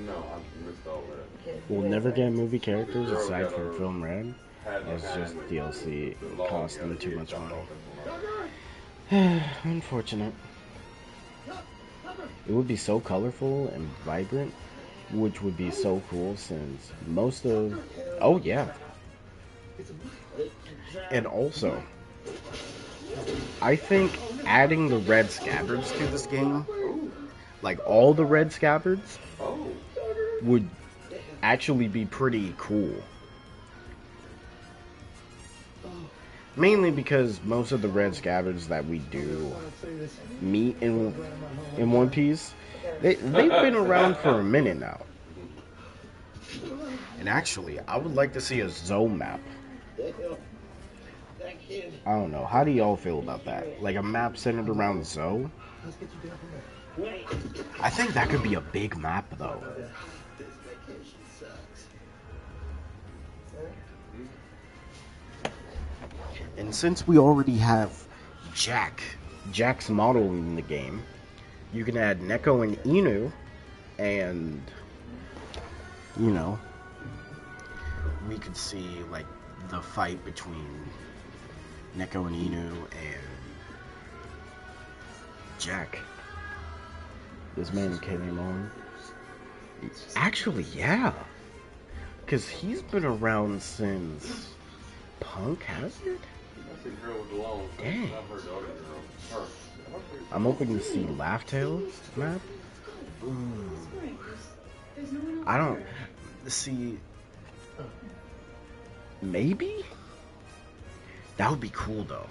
No, I missed all that. We'll never get movie characters aside from Film Red. It's just DLC. It costs them too much money. Unfortunate. It would be so colorful and vibrant, which would be so cool since most of... Oh, yeah. And also, I think adding the red scabbards to this game, like all the red scabbards, would actually be pretty cool. Mainly because most of the red scabbards that we do meet in One Piece, they've been around for a minute now. And actually, I would like to see a Zoe map. I don't know. How do y'all feel about that? Like a map centered around Zoe? I think that could be a big map, though. And since we already have Jack's model in the game. You can add Neko and Inu, and you know, we could see like the fight between Neko and Inu and Jack. This man came on. Actually, yeah. Because he's been around since Punk, has it? Dang. I'm hoping to see Laughtail's map. I don't see. Maybe? That would be cool though.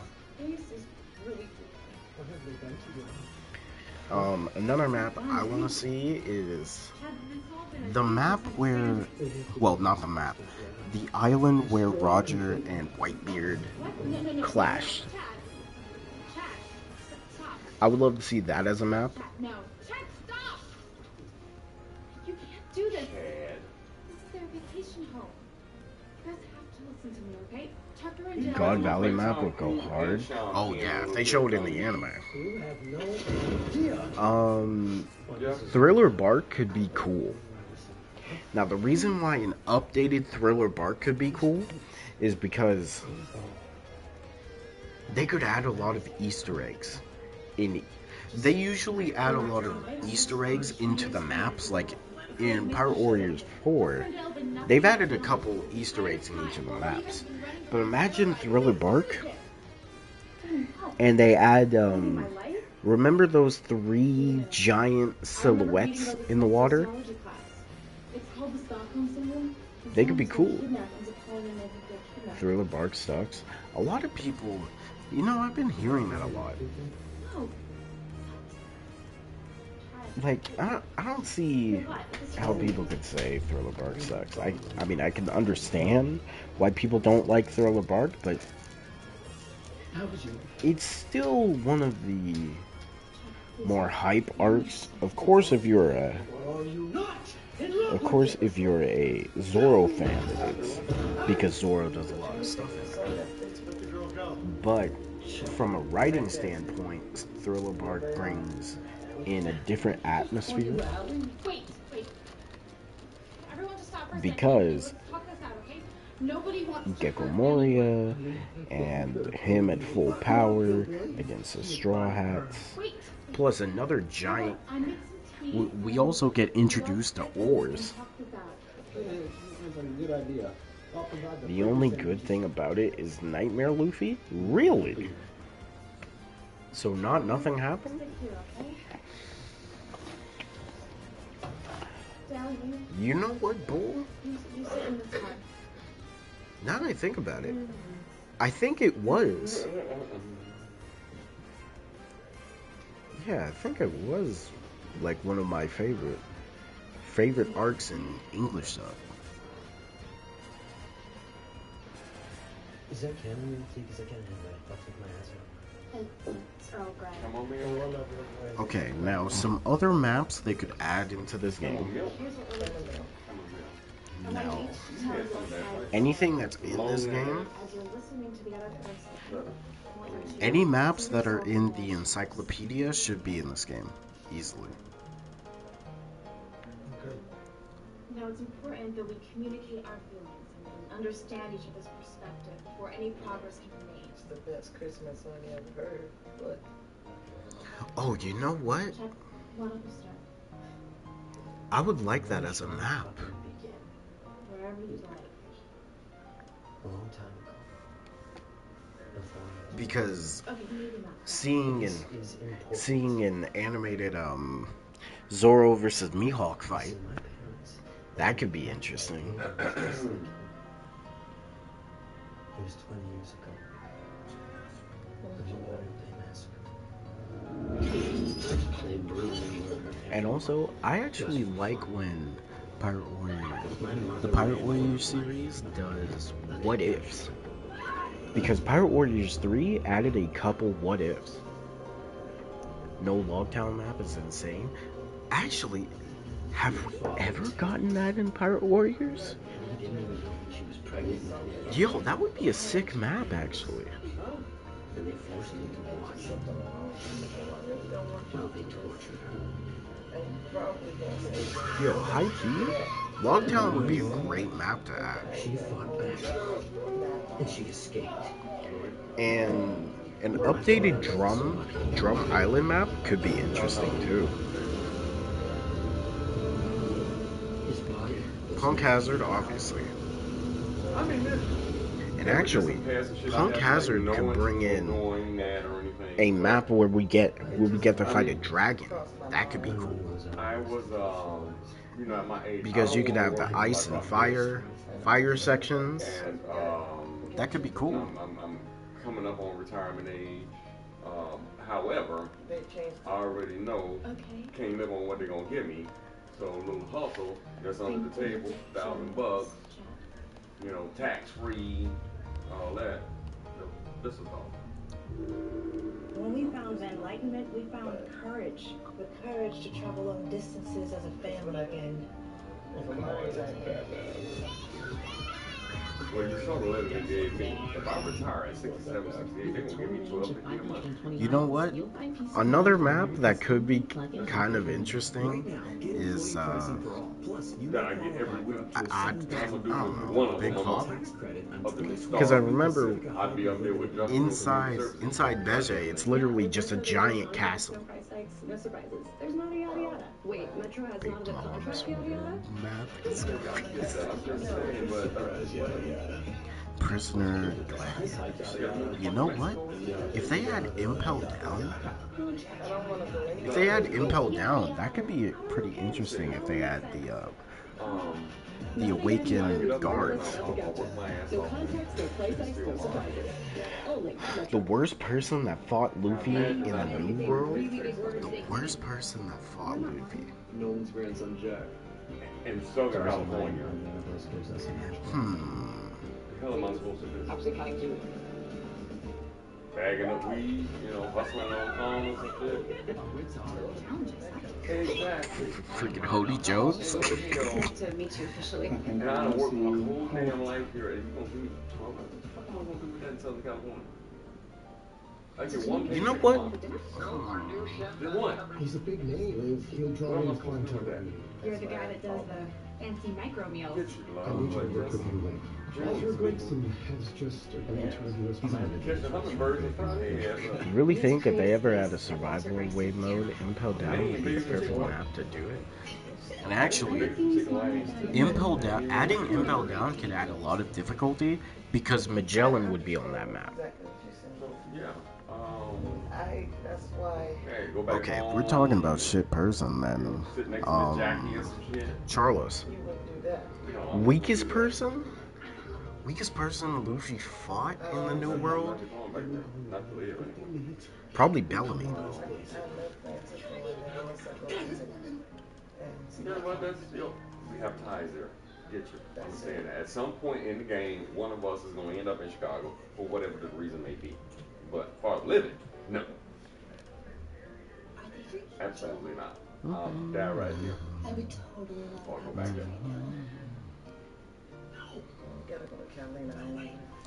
Another map I want to see is the map where, well, not the map, the island where Roger and Whitebeard clashed. I would love to see that as a map. No. Chad, stop! You can't do this. Chad. This is their vacation home. You guys have to listen to me, okay? Tucker and Jen. God Valley map would go hard. Oh yeah, if they show it in the anime. Thriller Bark could be cool. Now the reason why an updated Thriller Bark could be cool is because they could add a lot of Easter eggs. They usually add a lot of Easter eggs into the maps, like in Pirate Warriors 4, they've added a couple Easter eggs in each of the maps. But imagine Thriller Bark, and they add, remember those 3 giant silhouettes in the water? They could be cool. Thriller Bark sucks. A lot of people, you know, I've been hearing that a lot. Like, I don't see how people could say Thriller Bark sucks. I mean, I can understand why people don't like Thriller Bark, but it's still one of the more hype arcs. Of course, if you're a Zoro fan, it is, because Zoro does a lot of stuff in it. But from a writing standpoint, Thriller Bark brings in a different atmosphere, because Gecko Moria and him at full power against the Straw Hats, plus another giant. We also get introduced to Oars. The only good thing about it is Nightmare Luffy? Really? So nothing happened? You know what, Bull? Now that I think about it, I think it was. Yeah, I think it was like one of my favorite arcs in English sub. Is that canon? Because I can't have that. I'll take my ass out. Okay, now some other maps they could add into this game. Now, anything that's in this game, any maps that are in the encyclopedia should be in this game, easily. Now it's important that we communicate our feelings and understand each other's perspective before any progress can be made. It's the best Christmas song you ever heard, but... Oh, you know what? I would like that as a map. Wherever you like. A long time ago. Because seeing an animated Zoro versus Mihawk fight, that could be interesting. It was 20 years ago. And also, I actually like when the Pirate Warriors series does what ifs. Because Pirate Warriors 3 added a couple what ifs. No Logtown map is insane. Actually, have we ever gotten that in Pirate Warriors? Yo, that would be a sick map, actually. they forced me to watch. Well, they tortured her. Yo, high key, Logtown would be a great map to add. She fought back, and she escaped. And an updated Drum Island map could be interesting too. Punk Hazard, obviously. And actually, Punk Hazard could bring in a map where we get to fight a dragon. That could be cool. Because you could have the ice and fire sections. That could be cool. I'm coming up on retirement age. However, I already know can't live on what they're gonna give me. So a little hustle that's under the table, $1,000, you know, tax free, all that. This is all. When we found enlightenment, we found courage. The courage to travel long distances as a family again. Well, you saw the letter they gave me. If I retire at 67, 68, they're going to give me $1,250 a month. You know what? Another map that could be kind of interesting is, I don't know, Big Hop. Because I remember inside Beje, it's literally just a giant castle. No surprises. There's not a yada yada. Wait, Metro has not a contract yada yada? Map is Prisoner Gladiator. You know what? If they had Impel Down, that could be pretty interesting if they had the Awakened Guards. The worst person that fought Luffy in the New World? The worst person that fought Luffy. Nolan's grandson Jack. In Southern California. The hell am I supposed to do? Absolutely. Bagging up weed, you know, hustling on corners and shit. Exactly. Freaking Hody Jones. To meet you officially. And I done worked my whole damn life here, and you gonna see me 12 hours? What the fuck am I gonna do that in Southern California? I get one paycheck. You know what? Then what? He's a big name. He'll draw in clientele. You're the guy that does the fancy micro meals. I need you to work with you later. Walter Gregson has just agreed to review his You really think if they ever had a survival wave mode, Impel Down would be the perfect map to do it? And actually, adding Impel Down could add a lot of difficulty because Magellan would be on that map. Yeah. That's why. Okay, if we're talking about shit person, then Charlos. Weakest person? Weakest person Luffy fought in the New World? Probably Bellamy. You know what? We have ties there. Get you. I'm saying that at some point in the game, one of us is going to end up in Chicago for whatever the reason may be. But for living, no. Absolutely not. That right here. I would totally love Or go back there.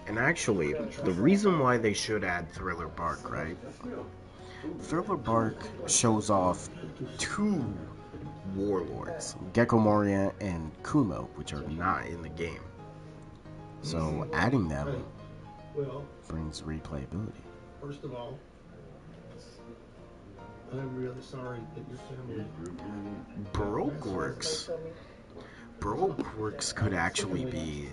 And actually, the reason why they should add Thriller Bark, right? Thriller Bark shows off two warlords, Gecko Moria and Kumo, which are not in the game. So adding them brings replayability. First of all, I'm really sorry that your family. Baroqueworks could actually be.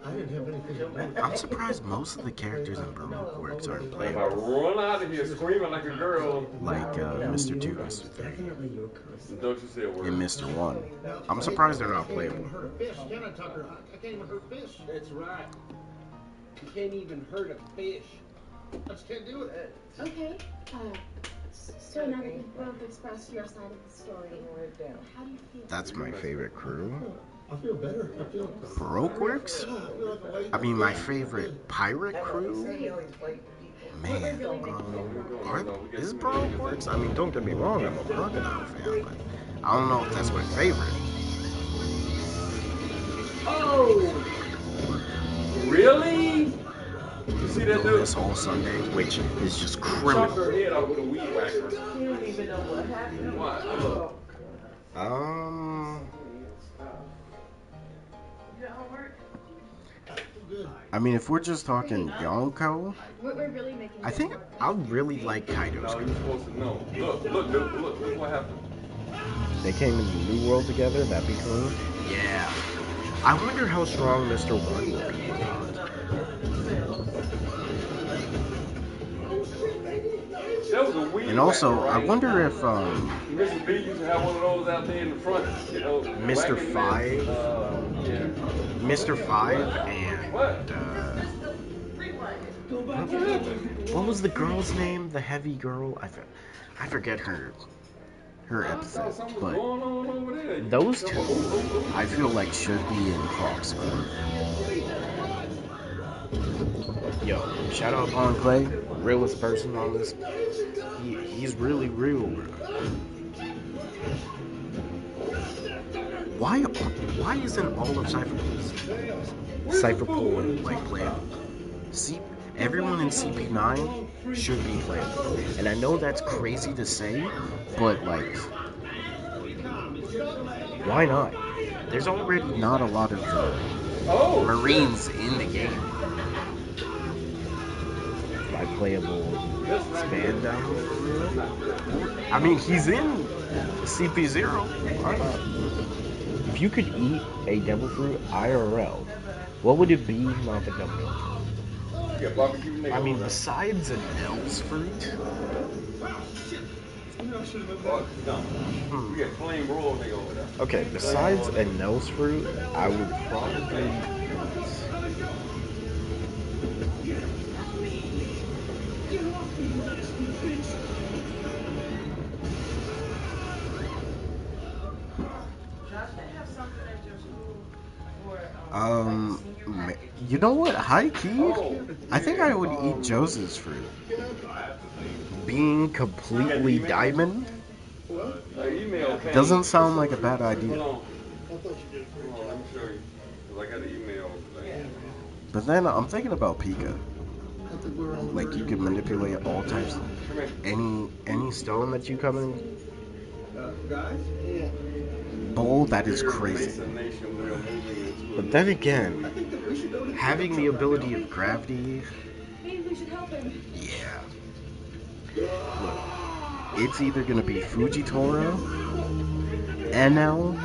I didn't have anything to do. I'm surprised most of the characters in Baroqueworks aren't If I playable. run out of here screaming like a girl. Like Mr. 2, Mr. 3, Don't you say a word. and Mr. 1. I'm surprised they're not playable. Hurt a fish, can I, Tucker? I can't even hurt fish. That's right. You can't even hurt a fish. I just can't do it. Okay. So now that you've both expressed your side of the story, how do you feel? That's my favorite crew. I feel better. I feel. Baroqueworks? I mean, my favorite pirate crew? Man, is Baroqueworks? I mean, don't get me wrong, I'm a Crocodile fan, but I don't know if that's my favorite. Oh! Really? see that doing dude? this all Sunday, which is just Chop criminal. her head off with a weed whacker. You don't even know what happened. Why? Oh, Your homework? I mean, if we're just talking Yonko, We're really making I think I really like Kaido's. No, you're supposed to know. Look, dude, look what happened. They came in the New World together, that'd be cool. Yeah. I wonder how strong Mr. One will be. That was a weed And also, whacker, right? I wonder if Mr. B used to have one of those out there in the front, you know. Mr. Five, Yeah. Mr. Five, and what was the girl's name? The heavy girl? I forget her epithet, but those two, I feel like should be in Crocs. Yo, shout out Von Clay, realest person on this. He's really real, bro. Why isn't all of Cypherpole like playable? See, everyone in CP9 should be playable, and I know that's crazy to say, but like, why not? There's already not a lot of Marines in the game. Like playable span down for real? I mean, he's in CP0. Why not? If you could eat a devil fruit IRL, what would it be? Not the devil fruit. I mean, besides an elf's fruit. We got flame roll nigga over there. Okay, besides a Nels fruit, I would probably you know what? High key, I think I would eat Joseph's fruit. Being completely diamond doesn't sound like a bad idea. But then I'm thinking about Pika. Like you can manipulate all types of any stone that you come in. Bowl, that is crazy. But then again, having the ability of gravity, Maybe we should help him. yeah. Look, it's either gonna be Fujitoro, NL,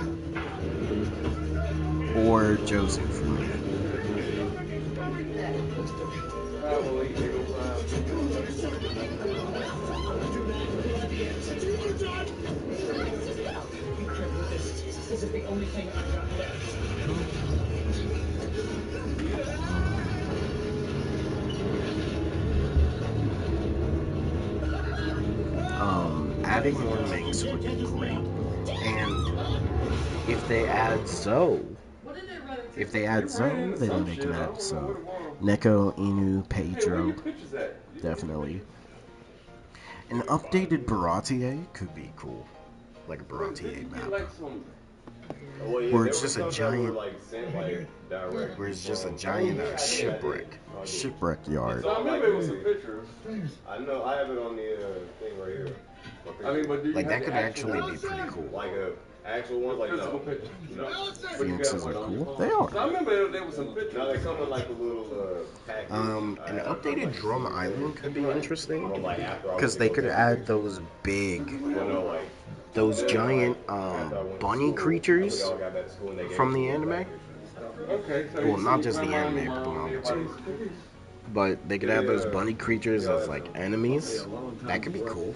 or Josu for me. This is the only thing I've got left. Adding more Minx would be great. And if they add Zoe, then they can add Zoe. Neko, Inu, Pedro, definitely. An updated Baratier could be cool. Like a Baratier map. Where it's just a giant, where it's just a giant shipwreck yard. So I remember it was some pictures. I know, I have it on the thing right here. I mean, but like that could actually be pretty cool. Like a actual one, like no. Phoenixes are cool. They are. So I remember there was some pictures. No, they come in like a little package. An updated Drum Island could be interesting because they could add those those giant bunny creatures from the anime. Well, not just the anime, but the manga too. But they could have those bunny creatures as like enemies. That could be cool.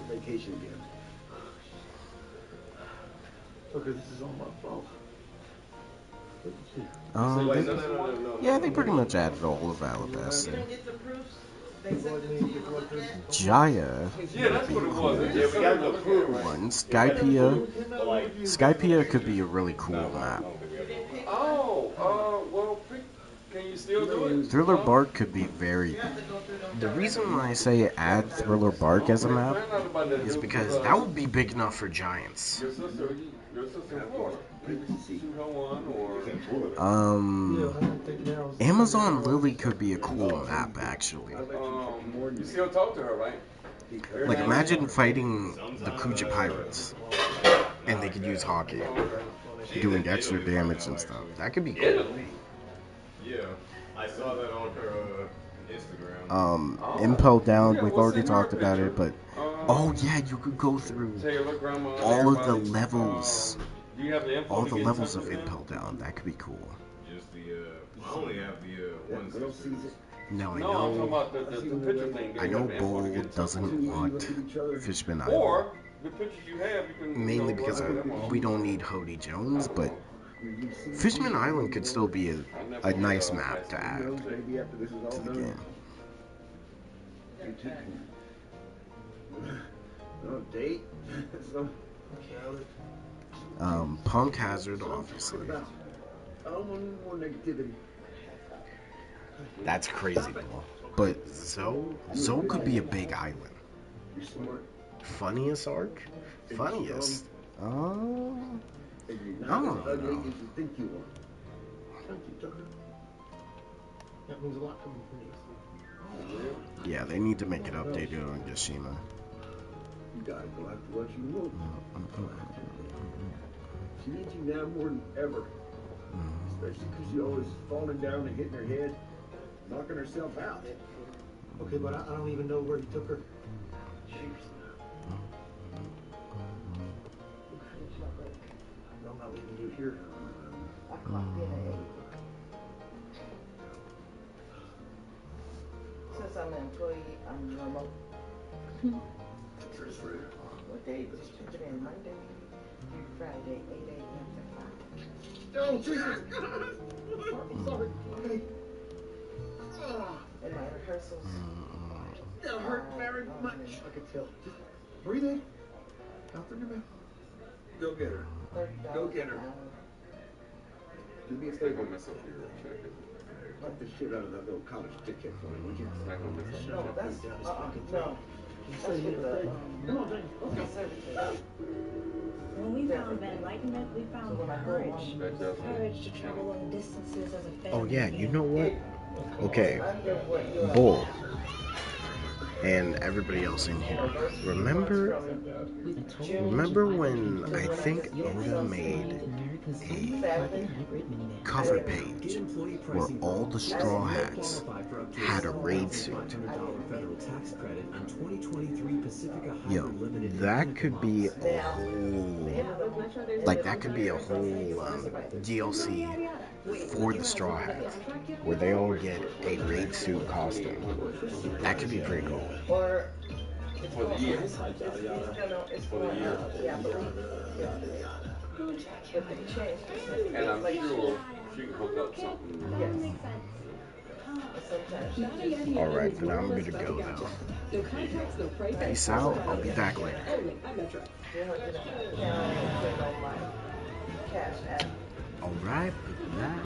Okay, this is on my phone. Yeah, they pretty much added all of Alabasta. Jaya. Yeah, that's what it was. Yeah, we got the proof. One. Skypea. Skypea could be a really cool map. Well, can you still do it? Thriller Bark could be very. The reason why I say add Thriller Bark as a map is because that would be big enough for giants. Your sister in Florida. Maybe shoot her one or. Amazon Lily could be a cool map, actually. You still talk to her, right? Like, imagine fighting the Kuja Pirates, and they could use hockey, doing extra damage and stuff. That could be cool. Yeah, I saw that on her Instagram. Impel Down, we've already talked about it, but oh yeah, you could go through all of the levels, all the levels of Impel Down. That could be cool. Just the, I only have the one sister. No, I I'm know. talking about the picture thing. I know Bull doesn't want Fishman Island. Or the pictures you have, you can. Mainly because we don't need Hody Jones, but Fishman Island could still be a nice map to add to the game. No date. Punk Hazard, obviously. I don't want more negativity. That's crazy, bro. But Zoe could be a big island. Funniest arc? Funniest? I don't know. That means a lot coming from you. Yeah, they need to make it updated on Gashima. You gotta go after what you want. She needs you now more than ever. Especially because she's always falling down and hitting her head, knocking herself out. Okay, but I don't even know where he took her. I'm not leaving you here. I clocked in at 8. Since I'm an employee, I'm remote. What day was it? Today, Monday through Friday, 8 a.m. to 5. Oh, Jesus! I'm sorry. Okay. And my rehearsals. That hurt very much. I could tell. Just breathe in. Out through your mouth. Go get her. Go get her. Do me a favor. Put the shit out of that little college dickhead for me, would you? No, that's no. That's with the conservative. When we found Enlightenment, we found courage. Courage to travel long distances as a family. Oh yeah, you know what? Okay, Bull and everybody else in here. Remember when I think Oda made a cover page where all the Straw Hats had a raid suit? Yo, that could be a whole, like that could be a whole DLC for the Straw Hats, where they all get a raid suit costume. That could be pretty cool. Or For the year. it's for the year. Yeah, but they changed it. And I'm sure she can hook up something. Yes. Alright, then I'm good to go now. Peace out. I'll be back later. Alright, but that